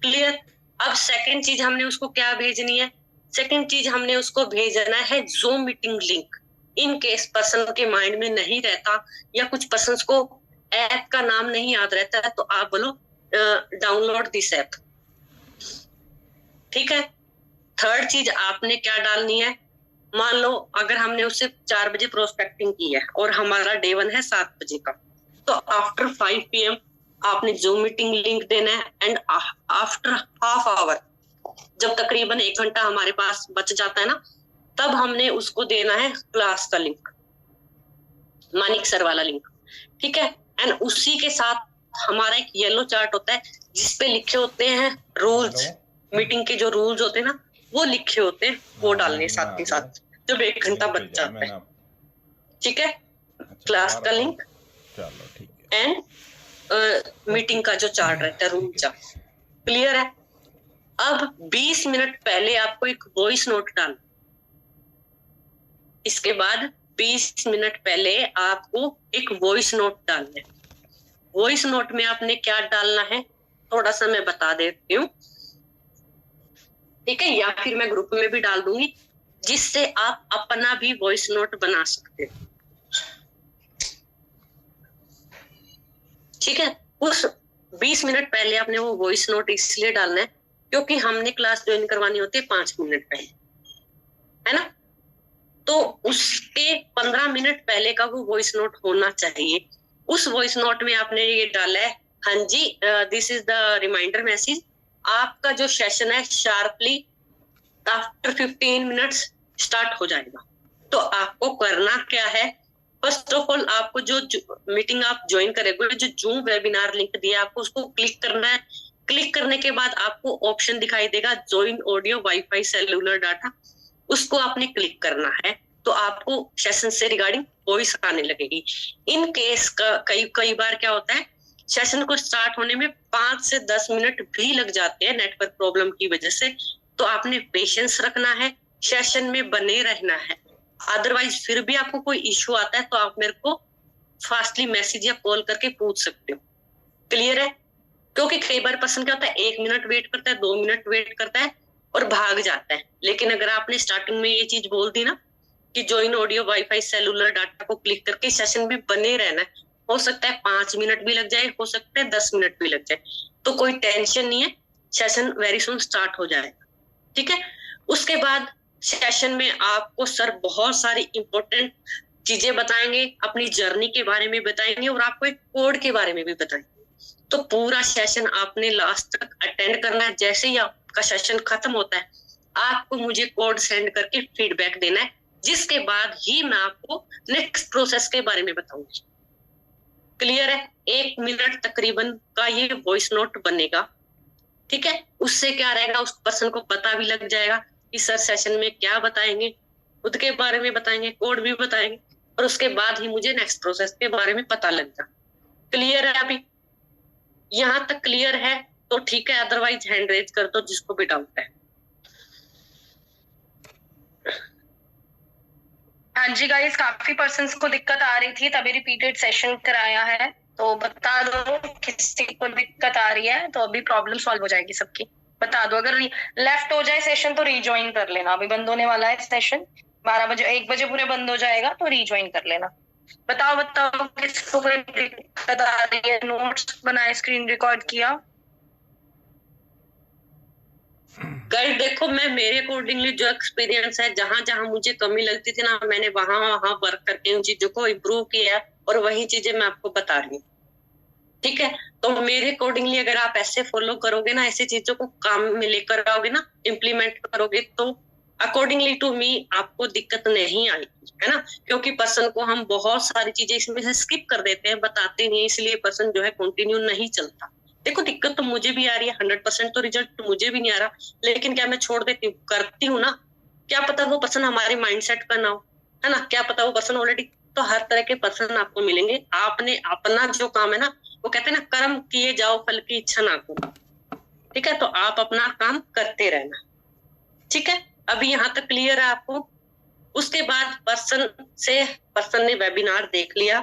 Clear? अब सेकंड चीज हमने उसको क्या भेजनी है? सेकंड चीज हमने उसको भेजना है zoom meeting link. In case person के माइंड में नहीं रहता या कुछ पर्सन्स को ऐप का नाम नहीं याद रहता है, तो आप बोलो डाउनलोड दिस ऐप। ठीक है, थर्ड चीज आपने क्या डालनी है, मान लो अगर हमने उससे 4 बजे प्रोस्पेक्टिंग की है और हमारा डे 1 है 7 बजे का, तो आफ्टर 5 PM आपने जूम मीटिंग लिंक देना है। एंड आफ्टर हाफ आवर, जब तकरीबन 1 घंटा हमारे पास बच जाता है ना, तब हमने उसको देना है क्लास का लिंक, मानिक सर वाला लिंक। ठीक है, एंड उसी के साथ हमारा एक येलो चार्ट होता है जिसपे लिखे होते हैं रूल्स, मीटिंग के जो रूल्स होते हैं ना वो लिखे होते हैं, वो डालने साथ के साथ जब 1 घंटा बच जाता है। ठीक है, क्लास का लिंक एंड मीटिंग का जो चार्ट रहता है, रूल चार्ट। क्लियर है? अब 20 मिनट पहले आपको एक वॉइस नोट डालना। इसके बाद 20 मिनट पहले आपको एक वॉइस नोट डालना है। वॉइस नोट में आपने क्या डालना है थोड़ा सा मैं बता देती हूँ। ठीक है, या फिर मैं ग्रुप में भी डाल दूंगी जिससे आप अपना भी वॉइस नोट बना सकते हो। ठीक है, उस 20 मिनट पहले आपने वो वॉइस नोट इसलिए डालना है क्योंकि हमने क्लास ज्वाइन करवानी होती है 5 मिनट पहले, है ना। तो उसके 15 मिनट पहले का वो वॉइस नोट होना चाहिए। उस वॉइस नोट में आपने ये डाला है, हाँ जी this is the reminder message, आपका जो सेशन है शार्पली आफ्टर 15 मिनट्स स्टार्ट हो जाएगा। तो आपको करना क्या है, फर्स्ट ऑफ ऑल आपको जो मीटिंग आप ज्वाइन करेंगे, जो जूम वेबिनार लिंक दिया आपको उसको क्लिक करना है। क्लिक करने के बाद आपको ऑप्शन दिखाई देगा join audio wifi cellular data, उसको आपने क्लिक करना है। तो आपको सेशन से रिगार्डिंग वॉइस आने लगेगी। इन केस का कई बार क्या होता है, सेशन को स्टार्ट होने में 5 से 10 मिनट भी लग जाते हैं नेटवर्क प्रॉब्लम की वजह से। तो आपने पेशेंस रखना है, सेशन में बने रहना है। अदरवाइज फिर भी आपको कोई इश्यू आता है तो आप मेरे को फास्टली मैसेज या कॉल करके पूछ सकते हो। क्लियर है? क्योंकि कई बार पर्सन क्या होता है 1 मिनट वेट करता है, 2 मिनट वेट करता है और भाग जाता है। लेकिन अगर आपने स्टार्टिंग में ये चीज बोल दी ना कि join audio wifi cellular data को क्लिक करके सेशन में बने रहना है, हो सकता है 5 मिनट भी लग जाए, हो सकता है 10 मिनट भी लग जाए, तो कोई टेंशन नहीं है, सेशन वेरी सून स्टार्ट हो जाएगा। ठीक है, उसके बाद सेशन में आपको सर बहुत सारी इंपॉर्टेंट चीजें बताएंगे, अपनी जर्नी के बारे में बताएंगे और आपको एक कोड के बारे में भी बताएंगे। तो पूरा सेशन आपने लास्ट तक अटेंड करना है। जैसे ही आपका सेशन खत्म होता है आपको मुझे कोड सेंड करके फीडबैक देना है, जिसके बाद ही मैं आपको नेक्स्ट प्रोसेस के बारे में बताऊंगी। क्लियर है? 1 मिनट तकरीबन का ये वॉइस नोट बनेगा। ठीक है, उससे क्या रहेगा, उस पर्सन को पता भी लग जाएगा कि सर सेशन में क्या बताएंगे, खुद के बारे में बताएंगे, कोड भी बताएंगे, और उसके बाद ही मुझे नेक्स्ट प्रोसेस के बारे में पता लग जाए। क्लियर है? अभी यहाँ तक क्लियर है तो ठीक है, अदरवाइज हैंड रेज कर दो जिसको भी डाउट है। हाँ जी गाइस, काफी पर्सन्स को दिक्कत आ रही थी, तभी रिपीटेड सेशन कराया है। तो बता दो किसी को दिक्कत आ रही है तो अभी प्रॉब्लम सॉल्व हो जाएगी सबकी। बता दो, अगर लेफ्ट हो जाए सेशन तो रीज्वाइन कर लेना। अभी बंद होने वाला है सेशन, 12 बजे 1 बजे पूरे बंद हो जाएगा, तो रीज्वाइन कर लेना। बताओ किसको कोई दिक्कत आ रही है? नोट्स बनाए, स्क्रीन रिकॉर्ड किया? गाइस देखो, मैं मेरे अकॉर्डिंगली जो एक्सपीरियंस है, जहां जहां मुझे कमी लगती थी ना, मैंने वहां वर्क करके उन चीजों को इम्प्रूव किया, और वही चीजें मैं आपको बता रही हूँ। ठीक है, तो मेरे अकॉर्डिंगली अगर आप ऐसे फॉलो करोगे ना, ऐसी चीजों को काम में लेकर आओगे ना, इम्प्लीमेंट करोगे, तो अकॉर्डिंगली टू मी आपको दिक्कत नहीं आएगी, है ना। क्योंकि पर्सन को हम बहुत सारी चीजें इसमें से स्किप कर देते हैं, बताते नहीं, इसलिए पर्सन जो है कंटिन्यू नहीं चलता। देखो, दिक्कत तो मुझे भी आ रही है, 100% तो रिजल्ट मुझे भी नहीं आ रहा, लेकिन क्या मैं छोड़ देती हूँ? करती हूँ ना। क्या पता वो पर्सन हमारे माइंडसेट का ना हो, है ना, क्या पता वो पर्सन ऑलरेडी। तो हर तरह के पर्सन आपको मिलेंगे। आपने अपना जो काम है ना, वो कहते हैं ना, कर्म किए जाओ फल की इच्छा ना करो। ठीक है, तो आप अपना काम करते रहना। ठीक है, अभी यहाँ तक क्लियर है आपको? उसके बाद पर्सन ने वेबिनार देख लिया,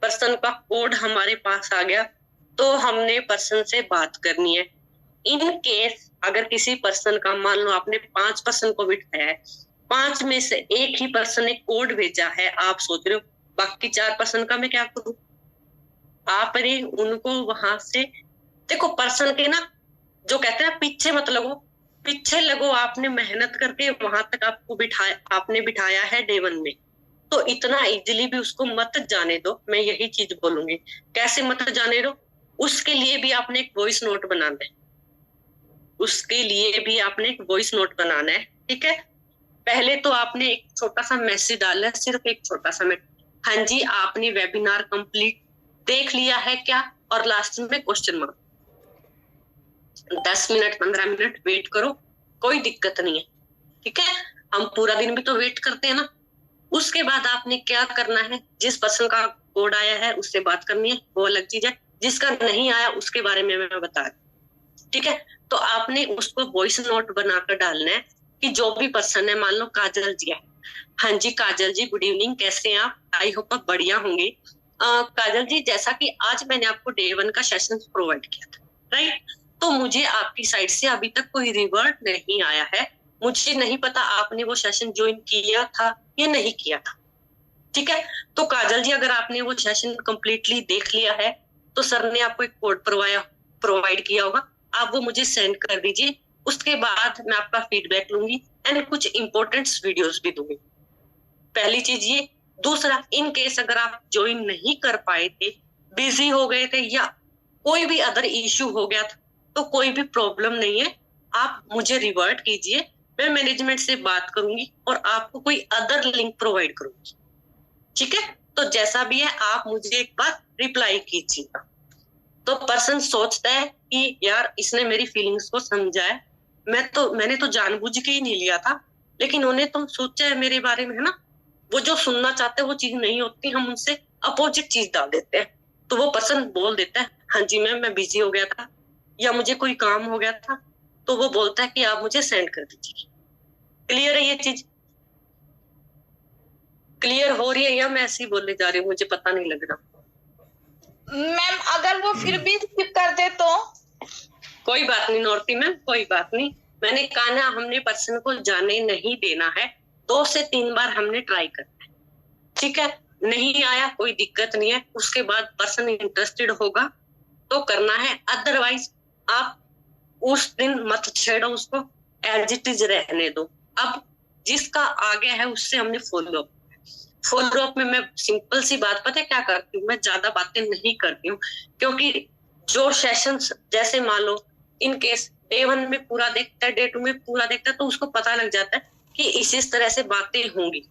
पर्सन का कोड हमारे पास आ गया, तो हमने पर्सन से बात करनी है। इन केस अगर किसी पर्सन का, मान लो आपने 5 पर्सन को बिठाया है, 5 में से एक ही पर्सन ने कोड भेजा है, आप सोच रहे हो बाकी 4 पर्सन का मैं क्या करूं? आपने उनको वहां से, देखो पर्सन के ना, जो कहते हैं पीछे मत लगो, पीछे लगो। आपने मेहनत करके वहां तक आपने बिठाया है डे 1 में, तो इतना इजीली भी उसको मत जाने दो। मैं यही चीज बोलूंगी। कैसे मत जाने दो? उसके लिए भी आपने एक वॉइस नोट बनाना है, उसके लिए भी आपने एक वॉइस नोट बनाना है। ठीक है, पहले तो आपने एक छोटा सा मैसेज डाला है, सिर्फ एक छोटा सा मैसेज, हाँ जी आपने वेबिनार कंप्लीट देख लिया है क्या, और लास्ट में question mark. 10 minute 15 minute wait करो, कोई दिक्कत नहीं है। ठीक है, हम पूरा दिन भी तो वेट करते हैं ना। उसके बाद आपने क्या करना है, जिस पर्सन का कोड आया है उससे बात करनी है, वो अलग चीज है। जिसका नहीं आया उसके बारे में मैं बता रही हूँ। ठीक है, तो आपने उसको वॉइस नोट बनाकर डालना है कि जो भी पर्सन है, मान लो काजल जी है, हाँ जी काजल जी गुड इवनिंग, कैसे हैं आप? आई होप आप बढ़िया होंगे। काजल जी, जैसा कि आज मैंने आपको डे 1 का सेशन प्रोवाइड किया था, राइट, तो मुझे आपकी साइड से अभी तक कोई रिवर्ट नहीं आया है। मुझे नहीं पता आपने वो सेशन ज्वाइन किया था या नहीं किया था। ठीक है, तो काजल जी अगर आपने वो सेशन कंप्लीटली देख लिया है, तो सर ने आपको एक कोड प्रोवाइड किया होगा, आप वो मुझे सेंड कर दीजिए। उसके बाद मैं आपका फीडबैक लूंगी एंड कुछ इंपॉर्टेंट वीडियोस भी दूंगी। पहली चीज ये। दूसरा, इन केस अगर आप ज्वाइन नहीं कर पाए थे, बिजी हो गए थे, या कोई भी अदर इश्यू हो गया था, तो कोई भी प्रॉब्लम नहीं है, आप मुझे रिवर्ट कीजिए, मैं मैनेजमेंट से बात करूंगी और आपको कोई अदर लिंक प्रोवाइड करूंगी। ठीक है, तो जैसा भी है आप मुझे एक बार रिप्लाई कीजिएगा। तो पर्सन सोचता है कि यार इसने मेरी फीलिंग्स को समझा है, मैंने तो जानबूझ के ही नहीं लिया था, लेकिन उन्हें तो सोचा है मेरे बारे में, है ना। वो जो सुनना चाहते हैं वो चीज नहीं होती, हम उनसे अपोजिट चीज डाल देते हैं। तो वो पर्सन बोल देता है हाँ जी मैम मैं बिजी हो गया था, या मुझे कोई काम हो गया था, तो वो बोलता है कि आप मुझे सेंड कर दीजिए। क्लियर है ये चीज? क्लियर हो रही है या मैं ऐसे ही बोलने जा रही हूँ, मुझे पता नहीं लग रहा। मैम अगर वो फिर भी स्किप कर दे तो? कोई बात नहीं नौरती मैम, कोई बात नहीं। मैंने कहा ना, हमने पर्सन को जाने नहीं देना है, 2 से 3 बार हमने ट्राई करना है। ठीक है, नहीं आया कोई दिक्कत नहीं है, उसके बाद पर्सन इंटरेस्टेड होगा तो करना है, अदरवाइज आप उस दिन मत छेड़ो उसको, एज इट इज रहने दो। अब जिसका आगे है उससे हमने फॉलो अप में मैं सिंपल सी बात पता है क्या करती हूँ, मैं ज्यादा बातें नहीं करती हूँ, क्योंकि जो सेशंस जैसे मान लो इन केस डे 1 में पूरा देखता है, डे 2 में पूरा देखता है, तो उसको पता लग जाता है कि इस तरह से बातें होंगी।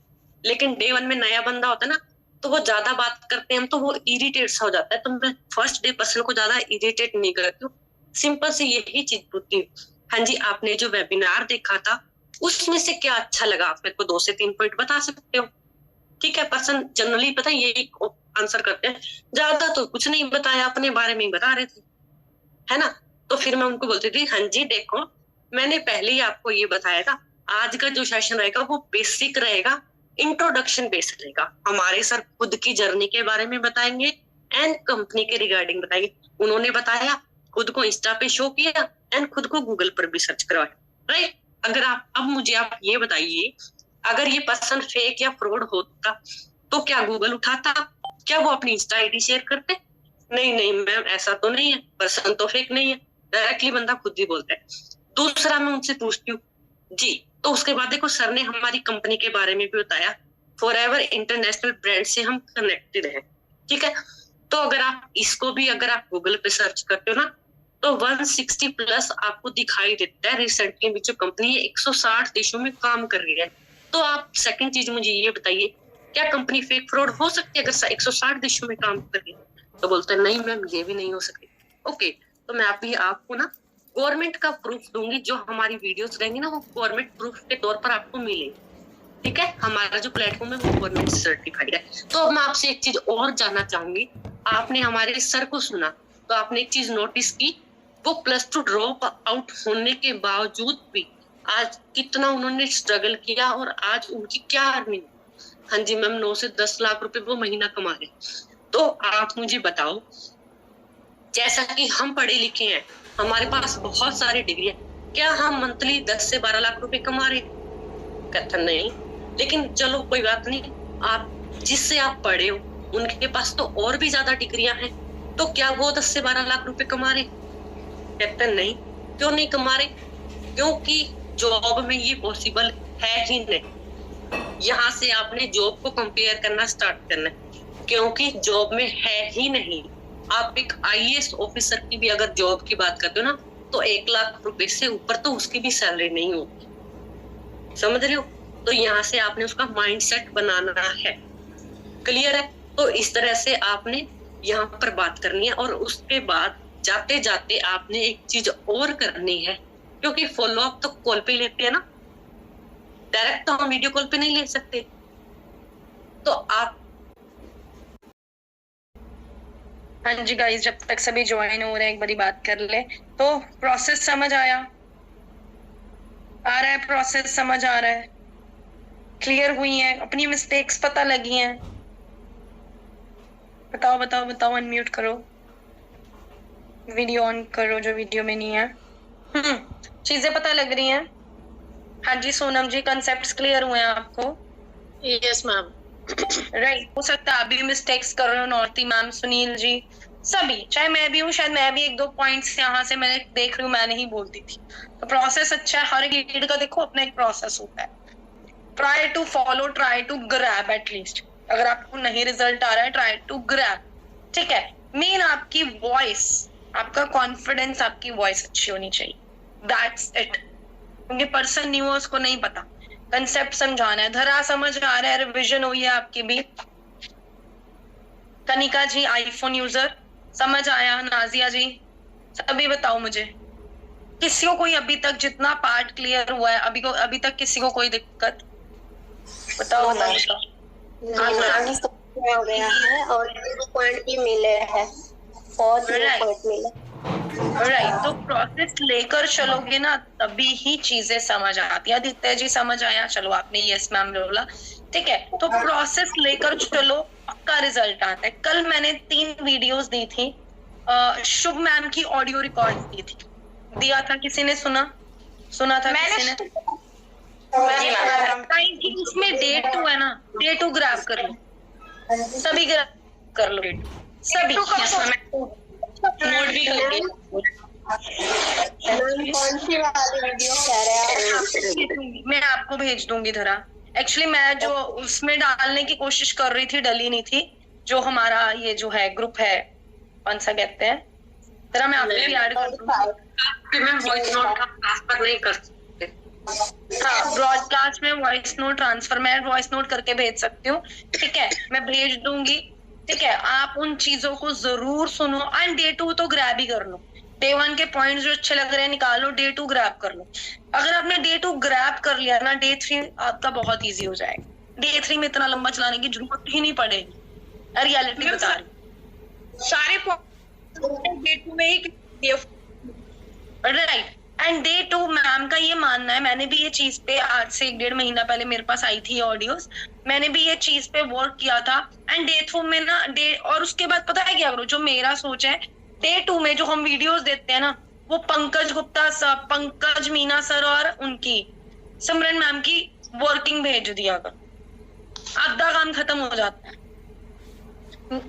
लेकिन डे 1 में नया बंदा होता है ना, तो वो ज्यादा बात करते हैं तो वो इरिटेट सा हो जाता है। तो मैं फर्स्ट डे पर्सन को ज्यादा इरिटेट नहीं करती हूँ, सिंपल सी यही चीज पूछती हूँ, हाँ जी आपने जो वेबिनार देखा था उसमें से क्या अच्छा लगा आप मेरे को 2 से 3 पॉइंट बता सकते हो। ठीक है, पर्सन जनरली पता है यही आंसर करते हैं, ज्यादा तो कुछ नहीं बताया, अपने बारे में ही बता रहे थे, है ना। तो फिर मैं उनको बोलती थी, हाँ जी देखो मैंने पहले ही आपको ये बताया था, आज का जो सेशन रहेगा वो बेसिक रहेगा, इंट्रोडक्शन बेस्ड रहेगा। हमारे सर खुद की जर्नी के बारे में बताएंगे एंड कंपनी के रिगार्डिंग बताएंगे। उन्होंने बताया, खुद को इंस्टा पे शो किया एंड खुद को गूगल पर भी सर्च करवाया, राइट। अगर अब मुझे आप ये बताइए, अगर ये पर्सन फेक या फ्रॉड होता तो क्या गूगल उठाता, क्या वो अपनी इंस्टा आईडी शेयर करते? नहीं मैम ऐसा तो नहीं है, पर्सन तो फेक नहीं है, डायरेक्टली बंदा खुद ही बोलता है। दूसरा मैं उनसे पूछती हूँ जी, तो उसके बाद देखो सर ने हमारी कंपनी के बारे में भी बताया, फॉरएवर इंटरनेशनल ब्रांड से हम कनेक्टेड हैं, ठीक है। तो अगर आप इसको भी अगर आप गूगल पे सर्च करते हो ना, तो 160 प्लस आपको दिखाई देता है। रिसेंटली में जो कंपनी 160 देशों में काम कर रही है। तो आप सेकंड चीज मुझे ये बताइए, क्या कंपनी फेक फ्रॉड हो सकती है अगर 160 देशों में काम कर रही है? तो बोलते हैं नहीं मैम ये भी नहीं हो सकती। ओके, तो मैं आपको ना गवर्नमेंट का प्रूफ दूंगी, जो हमारी वीडियोस रहेंगी ना वो गवर्नमेंट प्रूफ के तौर पर आपको मिलेगी, ठीक है। हमारा जो प्लेटफॉर्म है वो गवर्नमेंट सर्टिफाइड है। तो अब मैं आपसे एक चीज और जानना चाहूंगी, आपने हमारे सर को सुना तो आपने एक चीज नोटिस की, वो +2 ड्रॉप आउट होने के बावजूद भी आज कितना उन्होंने स्ट्रगल किया और आज उनकी क्या अर्निंग। हाँ जी मैम, 9 से 10 लाख रुपए वो महीना कमा रहे। तो आप मुझे बताओ, जैसा कि हम पढ़े लिखे हैं, हमारे पास बहुत सारी डिग्री है, क्या हम मंथली 10 से 12 लाख रुपए कमा रहे? कहते नहीं। लेकिन चलो कोई बात नहीं, आप जिससे आप पढ़े हो उनके पास तो और भी ज्यादा डिग्रियां हैं, तो क्या वो 10 से 12 लाख रुपए कमा रहे? कहते नहीं। क्यों नहीं कमा रहे? क्योंकि जॉब में ये पॉसिबल है ही नहीं। यहाँ से आपने जॉब को कंपेयर करना स्टार्ट करना है, क्योंकि जॉब में है ही नहीं। आप एक IAS ऑफिसर की भी अगर जॉब की बात करते हो ना, तो 1 लाख रुपए से ऊपर तो उसकी भी सैलरी नहीं होती, समझ रहे हो। तो यहाँ से आपने उसका माइंडसेट बनाना है, क्लियर है। तो इस तरह से आपने यहाँ पर बात करनी है, और उसके बाद जाते जाते आपने एक चीज और करनी है, क्योंकि फॉलो अप तो कॉल पे लेते हैं ना, डायरेक्ट तो हम वीडियो कॉल पे नहीं ले सकते। तो आप हाँ जी गाइस, जब तक सभी ज्वाइन हो रहे हैं एक बारी बात कर ले। तो प्रोसेस समझ आया, आ रहा है प्रोसेस समझ आ रहा है, क्लियर हुई है, अपनी मिस्टेक्स पता लगी हैं। बताओ बताओ बताओ, अनम्यूट करो, वीडियो ऑन करो जो वीडियो में नहीं है। चीजें पता लग रही हैं? हाँ जी सोनम जी, कंसेप्ट्स क्लियर हुए हैं आपको? Yes ma'am. राइट, हो सकता है आप भी मिस्टेक्स कर रहे हो, नॉर्ती मैम, सुनील जी, सभी, चाहे मैं भी हूँ, शायद मैं भी 1-2 पॉइंट्स यहाँ से मैं देख रही हूँ, मैं नहीं बोलती थी। तो प्रोसेस अच्छा है, हर एक लीड का देखो अपना एक प्रोसेस होता है। Try to follow, try to grab at least. अगर आपको नहीं रिजल्ट आ रहा है, ट्राई टू ग्रैब, ठीक है। मेन आपकी वॉइस, आपका कॉन्फिडेंस, आपकी वॉइस अच्छी होनी चाहिए, दैट्स इट। क्योंकि पर्सन न्यू है, उसको नहीं पता, कंसेप्ट समझाना है। धरा समझ आ रहा है, रिविजन हुई है आपकी भी। कनिका जी आईफोन यूजर, समझ आया? नाजिया जी, सभी बताओ मुझे, किसी को कोई अभी तक जितना पार्ट क्लियर हुआ है अभी तक किसी को कोई दिक्कत? बताओ बताओ। हो गया है और पॉइंट भी मिले हैं, बहुत पॉइंट मिले। राइट, तो प्रोसेस लेकर चलोगे ना तभी ही चीजें समझ आती है। आदित्य जी समझ आया? चलो आपने यस मैम बोला, ठीक है। तो प्रोसेस लेकर चलो, पक्का रिजल्ट आता है। कल मैंने 3 वीडियोस दी थी, शुभ मैम की ऑडियो रिकॉर्ड दी थी, दिया था, किसी ने सुना था? किसी ने? उसमें डे 2 है ना, डे 2 ग्रैब कर लो, सभी ग्रैब कर लो, सभी नोट भी कर लो। कौन सी वाली वीडियो कह रहे हैं? मैं आपको भेज दूंगी धरा। एक्चुअली मैं जो उसमें डालने की कोशिश कर रही थी, डली नहीं थी। जो हमारा ये जो है ग्रुप है, कौन सा कहते हैं, धरा मैं आपको भी ऐड कर दूंगी। मैं वॉइस नोट ट्रांसफर नहीं कर सकते। हाँ, ब्रॉडकास्ट में वॉइस नोट ट्रांसफर, मैं वॉइस नोट करके भेज सकती हूँ, ठीक है, मैं भेज दूंगी, ठीक है। आप उन चीजों को जरूर सुनो एंड डे 2 तो ग्रैब ही कर लो। डे 1 के पॉइंट्स जो अच्छे लग रहे हैं निकालो, डे 2 ग्रैब कर लो। अगर आपने डे 2 ग्रैब कर लिया ना, डे 3 आपका बहुत इजी हो जाएगा। डे 3 में इतना लंबा चलाने की जरूरत ही नहीं पड़ेगी, रियलिटी बता रही। सारे डे 2 में ही राइट। एंड डे 2 मैम का ये मानना है, मैंने भी ये चीज पे आज से 1.5 महीना पहले मेरे पास आई थी ऑडियोस, मैंने भी ये चीज पे वर्क किया था। एंड डे 2 में ना और उसके बाद पता है क्या करो, जो मेरा सोच है, डे 2 में जो हम वीडियोस देते हैं ना, वो पंकज गुप्ता सर, पंकज मीना सर और उनकी सिमरन मैम की वर्किंग भेज दिया कर, आधा काम खत्म हो जाता है।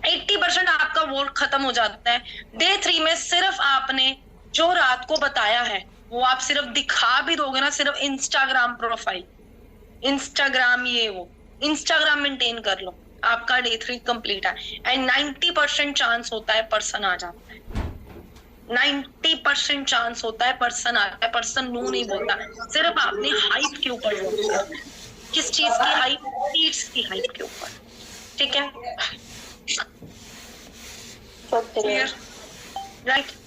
80% आपका वर्क खत्म हो जाता है। डे 3 में सिर्फ आपने जो रात को बताया है वो आप सिर्फ दिखा भी दोगे ना, सिर्फ इंस्टाग्राम प्रोफाइल, इंस्टाग्राम ये वो इंस्टाग्राम मेंटेन कर लो, आपका डे 3 कंप्लीट है। एंड 90% चांस होता है पर्सन आ जाता है, 90% चांस होता है पर्सन आता है। पर्सन नो नहीं बोलता, सिर्फ आपने हाइप के ऊपर वर्क किया। किस चीज की हाइप? लीड्स की हाइप के ऊपर, ठीक है? क्लियर? राइट।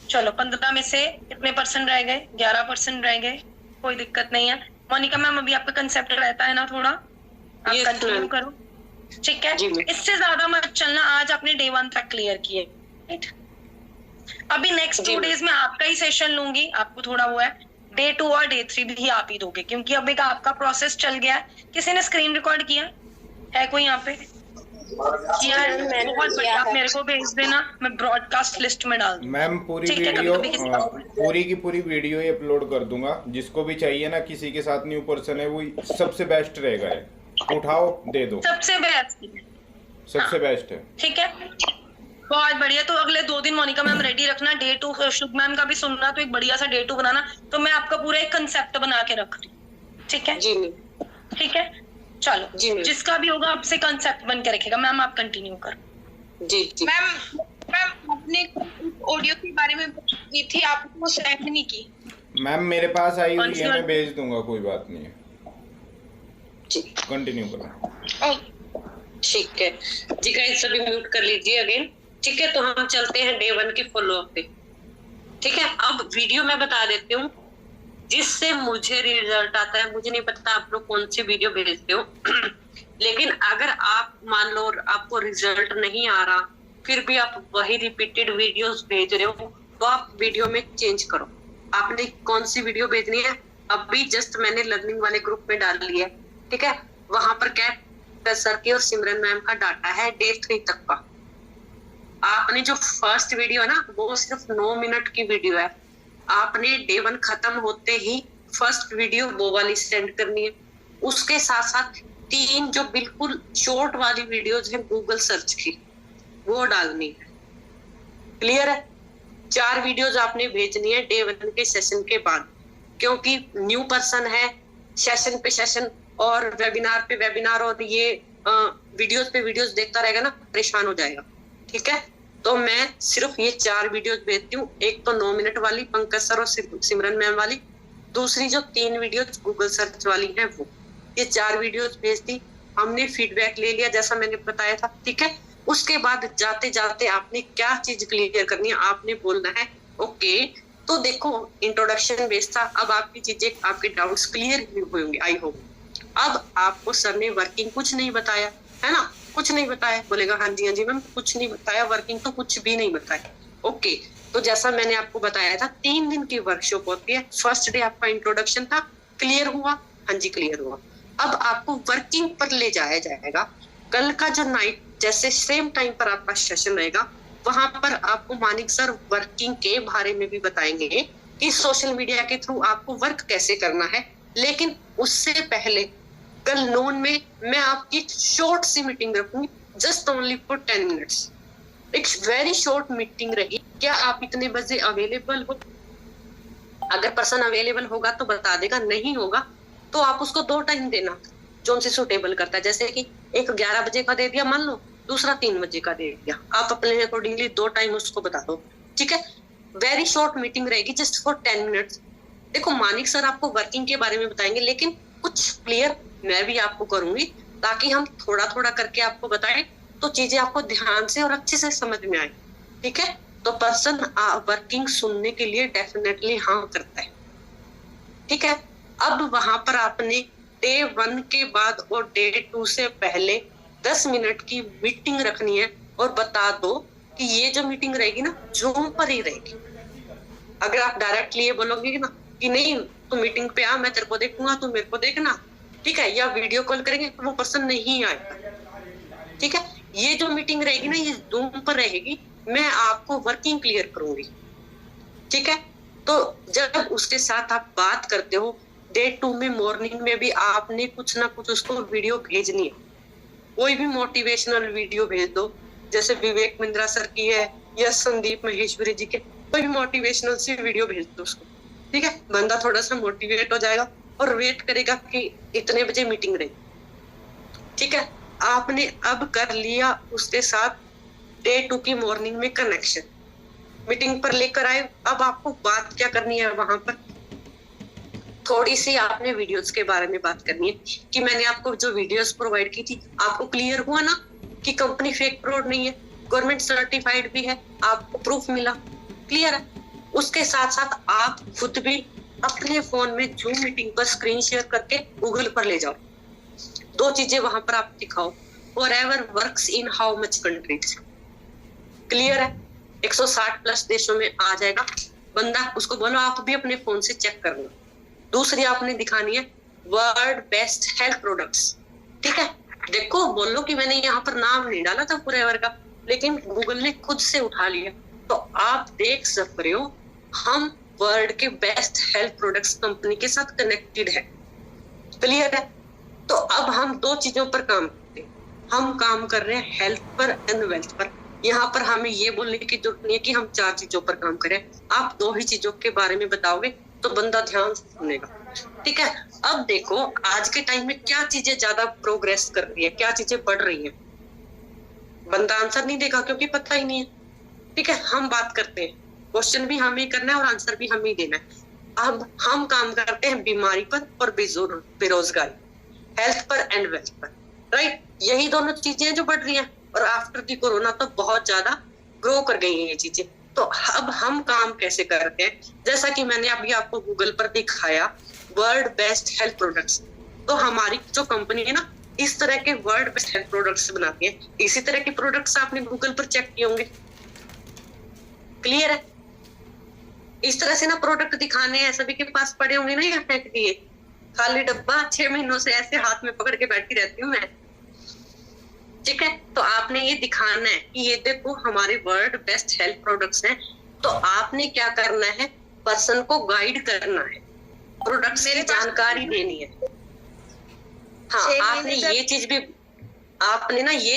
चलो 15 में से कितने परसेंट रह गए? 11% रह गए, कोई दिक्कत नहीं है। मोनिका मैम अभी आपका कंसेप्ट रहता है ना थोड़ा, आप कंटिन्यू करो, ठीक है? इससे ज्यादा मत चलना। आज आपने डे 1 तक क्लियर किए, राइट? अभी नेक्स्ट 2 डेज में आपका ही सेशन लूंगी, आपको थोड़ा वो है, डे 2 और डे 3 भी आप ही दोगे, क्योंकि अभी का आपका प्रोसेस चल गया है। किसी ने स्क्रीन रिकॉर्ड किया है कोई यहाँ पे? किया है? बहुत बढ़िया, आप मेरे को भेज देना, मैं ब्रॉडकास्ट लिस्ट में डाल दूँ। मैम पूरी वीडियो, पूरी की पूरी वीडियो ही अपलोड कर दूंगा। जिसको भी चाहिए ना, किसी के साथ न्यू पर्सन है, वो सबसे बेस्ट रहेगा, उठाओ दे दो, सबसे बेस्ट है, ठीक है? बहुत बढ़िया। तो अगले 2 दिन मोनिका मैम रेडी रखना। डे 2 शुभ मैम का भी सुनना, तो एक बढ़िया सा डे 2 बनाना, तो मैं आपका पूरा एक कंसेप्ट बना के रख रही हूँ, ठीक है जी? ठीक है, चलो जी। जिसका भी होगा आपसे कंसेप्ट बन के रखेगा। मैम आप कंटिन्यू करो। जी जी। मैम अपने ऑडियो के बारे में की थी, आपको सेंड नहीं की? मैम मेरे पास आई हुई है, मैं भेज दूंगा, कोई बात नहीं है जी। कंटिन्यू करो। ठीक है जी गाइस, सभी म्यूट कर लीजिए अगेन, ठीक है? तो हम चलते हैं डे 1 के फॉलोअप पे, ठीक है? अब वीडियो में बता देती हूँ जिससे मुझे रिजल्ट आता है। मुझे नहीं पता आप लोग कौन सी वीडियो भेजते हो लेकिन अगर आप मान लो आपको रिजल्ट नहीं आ रहा, फिर भी आप वही रिपीटेड वीडियोस भेज रहे हो, तो आप वीडियो में चेंज करो। आपने कौन सी वीडियो भेजनी है? अभी जस्ट मैंने लर्निंग वाले ग्रुप में डाल लिया है, ठीक है? वहां पर क्या सर की और सिमरन मैम का डाटा है डे 3 तक का। आपने जो फर्स्ट वीडियो है ना, वो सिर्फ 9 मिनट की वीडियो है। आपने डे 1 खत्म होते ही फर्स्ट वीडियो वो वाली सेंड करनी है। उसके साथ साथ 3 जो बिल्कुल शॉर्ट वाली वीडियोज है गूगल सर्च की, वो डालनी है। क्लियर है? 4 वीडियोज आपने भेजनी है डे 1 के सेशन के बाद, क्योंकि न्यू पर्सन है, सेशन पे सेशन और वेबिनार पे वेबिनार और ये वीडियोज पे वीडियोज देखता रहेगा ना, परेशान हो जाएगा, ठीक है? तो मैं सिर्फ ये 4 वीडियोस भेजती हूँ। एक तो 9 मिनट वाली पंकज सर और सिमरन मैम वाली, दूसरी जो 3 वीडियोस गूगल सर्च वाली है वो। ये 4 वीडियोस भेज दी, हमने फीडबैक ले लिया जैसा मैंने बताया था, ठीक है? उसके बाद जाते जाते आपने क्या चीज क्लियर करनी है, आपने बोलना है ओके। तो देखो इंट्रोडक्शन बेस था, अब आपकी चीजें, आपके डाउट्स क्लियर होंगे आई होप। अब आपको सर ने वर्किंग कुछ नहीं बताया है ना, कुछ नहीं बताया, बोलेगा हाँ जी मैम कुछ नहीं बताया, वर्किंग तो कुछ भी नहीं बताया। ओके, तो जैसा मैंने आपको बताया था 3 दिन की वर्कशॉप होती है। फर्स्ट डे आपका इंट्रोडक्शन था, क्लियर हुआ? हाँ जी क्लियर हुआ। अब आपको वर्किंग पर ले जाया जाएगा। कल का जो नाइट जैसे सेम टाइम पर आपका सेशन रहेगा, वहां पर आपको मानिक सर वर्किंग के बारे में भी बताएंगे कि सोशल मीडिया के थ्रू आपको वर्क कैसे करना है। लेकिन उससे पहले कल नोन में मैं आपकी शॉर्ट सी मीटिंग रखूंगी, जस्ट ओनली फॉर 10 मिनट्स। एक वेरी शॉर्ट मीटिंग रही। क्या आप इतने बजे अवेलेबल हो? अगर पर्सन अवेलेबल होगा तो बता देगा, नहीं होगा तो आप उसको 2 टाइम देना जो उनसे सुटेबल करता है। जैसे कि एक 11 बजे का दे दिया मान लो, दूसरा 3 बजे का दे दिया, आप अपने अकॉर्डिंगली 2 टाइम उसको बता दो, ठीक है? वेरी शॉर्ट मीटिंग रहेगी, जस्ट फॉर 10 मिनट्स। देखो मानिक सर आपको वर्किंग के बारे में बताएंगे, लेकिन कुछ क्लियर मैं भी आपको करूंगी ताकि हम थोड़ा थोड़ा करके आपको बताएं तो चीजें आपको ध्यान से और अच्छे से समझ में आए, ठीक है? तो पर्सन वर्किंग सुनने के लिए डेफिनेटली हाँ करता है। ठीक है, अब वहां पर आपने डे 1 के बाद और डे 2 से पहले 10 मिनट की मीटिंग रखनी है और बता दो कि ये जो मीटिंग रहेगी ना जूम पर ही रहेगी। अगर आप डायरेक्टली ये बोलोगे ना कि नहीं तू मीटिंग पे आ, मैं तेरे को देखूंगा, तू मेरे को देखना, ठीक है, या वीडियो कॉल करेंगे तो वो पर्सन नहीं आएगा। ठीक है, ये जो मीटिंग रहेगी ना ये जूम पर रहेगी, मैं आपको वर्किंग क्लियर करूंगी। ठीक है, तो जब उसके साथ आप बात करते हो डे 2 में मॉर्निंग में भी आपने कुछ ना कुछ उसको वीडियो भेजनी है। कोई भी मोटिवेशनल वीडियो भेज दो, जैसे विवेक बिंद्रा सर की है या संदीप महेश्वरी जी के, कोई भी मोटिवेशनल सी वीडियो भेज दो उसको। ठीक है, बंदा थोड़ा सा मोटिवेट हो जाएगा और वेट करेगा कि इतने बजे मीटिंग रहेगी। ठीक है, आपने अब कर लिया उसके साथ डे 2 की मॉर्निंग में कनेक्शन, मीटिंग पर लेकर आए। अब आपको बात क्या करनी है, वहां पर थोड़ी सी आपने वीडियोस के बारे में बात करनी है कि मैंने आपको जो वीडियोस प्रोवाइड की थी आपको क्लियर हुआ ना कि कंपनी फेक फ्रॉड नहीं है, गवर्नमेंट सर्टिफाइड भी है, आपको प्रूफ मिला, क्लियर है। उसके साथ साथ आप खुद भी अपने फोन में जूम मीटिंग पर स्क्रीन शेयर करके गूगल पर ले जाओ, 2 चीजें वहां पर आप दिखाओ। Whatever works in how much countries, clear है, 160 प्लस देशों में आ जाएगा बंदा, उसको बोलो आप भी अपने फोन से चेक कर लो। दूसरी आपने दिखानी है वर्ल्ड बेस्ट हेल्थ प्रोडक्ट्स। ठीक है, देखो बोलो कि मैंने यहाँ पर नाम नहीं डाला था फॉरएवर का, लेकिन गूगल ने खुद से उठा लिया, तो आप देख सक रहे हो हम वर्ल्ड के बेस्ट हेल्थ प्रोडक्ट्स कंपनी के साथ कनेक्टेड है। क्लियर है, तो अब हम 2 चीजों पर काम करते हैं, हम काम कर रहे हैं हेल्थ पर एंड वेल्थ पर। यहाँ पर हमें ये बोलने की जरूरत नहीं है कि हम 4 चीजों पर काम करें, आप 2 ही चीजों के बारे में बताओगे तो बंदा ध्यान से सुनेगा। ठीक है, अब देखो आज के टाइम में क्या चीजें ज्यादा प्रोग्रेस कर रही है, क्या चीजें बढ़ रही है, बंदा आंसर नहीं देगा क्योंकि पता ही नहीं है। ठीक है, हम बात करते हैं, क्वेश्चन भी हमें करना है और आंसर भी हमें देना है। अब हम काम करते हैं बीमारी पर और बेरोजगारी, हेल्थ पर एंड वेल्थ पर, राइट। यही दोनों चीजें जो बढ़ रही हैं और आफ्टर दी कोरोना तो बहुत ज्यादा ग्रो कर गई हैं ये चीजें। तो अब हम काम कैसे करते हैं, जैसा कि मैंने अभी आपको गूगल पर दिखाया वर्ल्ड बेस्ट हेल्थ प्रोडक्ट्स, तो हमारी जो कंपनी है ना इस तरह के वर्ल्ड बेस्ट हेल्थ प्रोडक्ट्स बनाती है। इसी तरह के प्रोडक्ट्स आपने गूगल पर चेक किए होंगे, क्लियर है। इस तरह से ना प्रोडक्ट दिखाने हैं, सभी के पास पड़े होंगे ना, या फेंक दिए खाली डब्बा, 6 महीनों से ऐसे हाथ में पकड़ के बैठी रहती हूँ मैं। ठीक है, तो आपने ये दिखाना है कि ये देखो हमारे वर्ल्ड बेस्ट हेल्थ प्रोडक्ट्स हैं। तो आपने क्या करना है, पर्सन को गाइड करना है, प्रोडक्ट्स की जानकारी देनी है। हाँ, आपने ये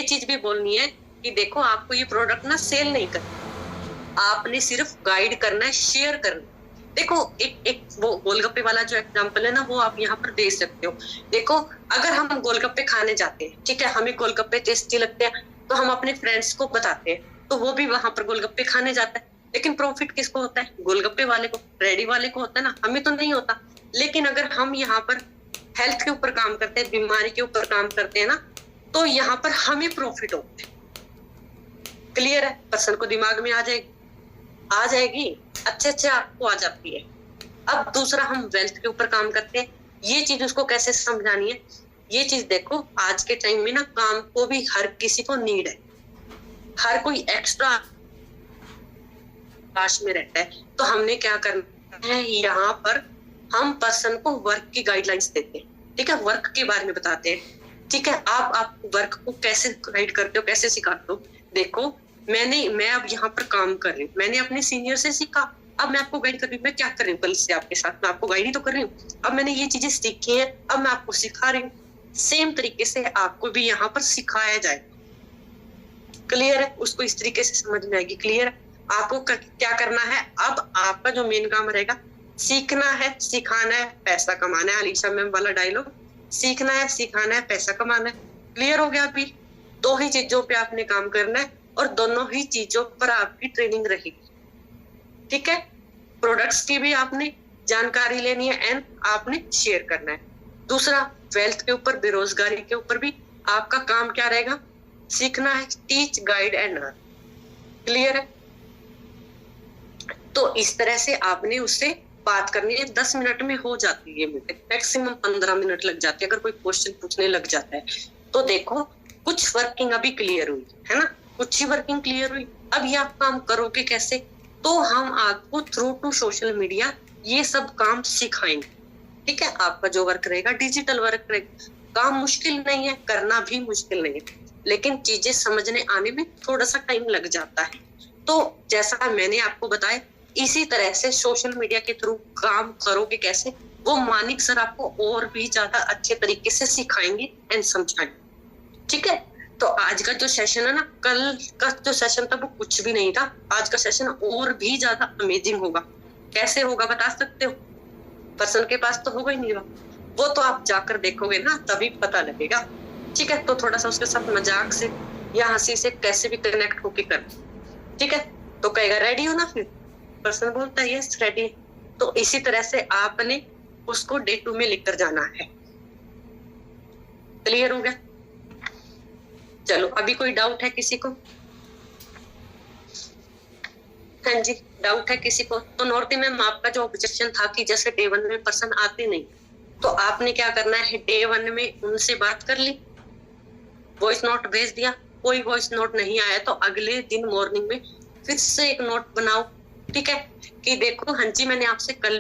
चीज भी बोलनी है कि देखो आपको ये प्रोडक्ट ना सेल नहीं करना, आपने सिर्फ गाइड करना है, शेयर करना है। देखो एक वो गोलगप्पे वाला जो एग्जांपल है ना वो आप यहाँ पर दे सकते हो। देखो अगर हम गोलगप्पे खाने जाते हैं, ठीक है, हमें गोलगप्पे टेस्टी लगते हैं तो हम अपने फ्रेंड्स को बताते हैं, तो वो भी वहां पर गोलगप्पे खाने जाता है। लेकिन प्रॉफिट किसको होता है, गोलगप्पे वाले को, रेडी वाले को होता है ना, हमें तो नहीं होता। लेकिन अगर हम यहाँ पर हेल्थ के ऊपर काम करते हैं, बीमारी के ऊपर काम करते हैं ना, तो यहाँ पर हमें प्रॉफिट होता है। क्लियर है, पर्सन को दिमाग में आ जाएगी अच्छे आपको आ जाती है। अब दूसरा हम वेल्थ के ऊपर काम करते हैं, ये चीज उसको कैसे समझानी है, ये चीज देखो आज के टाइम में ना काम को भी हर किसी को नीड है, हर कोई एक्स्ट्रा आश में रहता है। तो हमने क्या करना है, यहाँ पर हम पर्सन को वर्क की गाइडलाइंस देते हैं। ठीक है, वर्क के बारे में बताते हैं। ठीक है, आप वर्क को कैसे गाइड करते हो, कैसे सिखाते हो। देखो मैं अब यहाँ पर काम कर रही हूँ, मैंने अपने सीनियर से सीखा, अब मैं आपको गाइड कर रही हूँ। मैं क्या कर रही हूँ कल से आपके साथ, मैं आपको गाइड ही तो कर रही हूँ। अब मैंने ये चीजें सीखी है, अब मैं आपको सिखा रही हूँ। सेम तरीके से आपको भी यहाँ पर सिखाया जाए। क्लियर है, उसको इस तरीके से समझ में आएगी। क्लियर है, आपको क्या करना है, अब आपका जो मेन काम रहेगा सीखना है, सिखाना है, पैसा कमाना है। अलीशा मैम वाला डायलॉग, सीखना है, सिखाना है, पैसा कमाना है। क्लियर हो गया। अभी 2 ही चीजों पे आपने काम करना है और दोनों ही चीजों पर आपकी ट्रेनिंग रहेगी। ठीक है, प्रोडक्ट्स की भी आपने जानकारी लेनी है एंड आपने शेयर करना है। दूसरा वेल्थ के ऊपर, बेरोजगारी के ऊपर भी आपका काम क्या रहेगा, सीखना है, teach, guide and earn. Clear है। तो इस तरह से आपने उससे बात करनी है। 10 मिनट में हो जाती है मीटिंग, मैक्सिमम 15 मिनट लग जाती है अगर कोई क्वेश्चन पूछने लग जाता है। तो देखो कुछ वर्किंग अभी क्लियर हुई है ना, कुछ ही वर्किंग क्लियर हुई। अब ये आप काम करोगे कैसे? तो हम आपको थ्रू टू सोशल मीडिया ये सब काम सिखाएंगे, ठीक है। आपका जो वर्क रहेगा डिजिटल वर्क रहेगा। काम मुश्किल नहीं है, करना भी मुश्किल नहीं है, लेकिन चीजें समझने आने में थोड़ा सा टाइम लग जाता है। तो जैसा मैंने आपको बताया इसी तरह से सोशल मीडिया के थ्रू काम करोगे कैसे, वो मानिक सर आपको और भी ज्यादा अच्छे तरीके से सिखाएंगे एंड समझाएंगे, ठीक है। तो आज का जो सेशन है ना, कल का जो सेशन था वो कुछ भी नहीं था, आज का सेशन और भी ज्यादा अमेजिंग होगा। कैसे होगा बता सकते हो? पर्सन के पास तो होगा ही नहीं, वो तो आप जाकर देखोगे ना तभी पता लगेगा, ठीक है। तो थोड़ा सा उसके साथ मजाक से या हंसी से कैसे भी कनेक्ट होके कर, ठीक है। तो कहेगा रेडी हो ना, फिर पर्सन बोलता है यस रेडी। तो इसी तरह से आपने उसको डे 2 में लेकर जाना है। क्लियर हो गया? चलो अभी कोई डाउट है किसी को? हाँ जी, डाउट है किसी को? तो नॉर्थ में आपका जो ऑब्जेक्शन था कि जैसे डे 1 में पर्सन आते नहीं, तो आपने क्या करना है, डे 1 में उनसे बात कर ली, वॉइस नोट भेज दिया। कोई वॉइस नोट नहीं आया तो अगले दिन मॉर्निंग में फिर से एक नोट बनाओ, ठीक है, कि देखो हाँ जी मैंने आपसे कल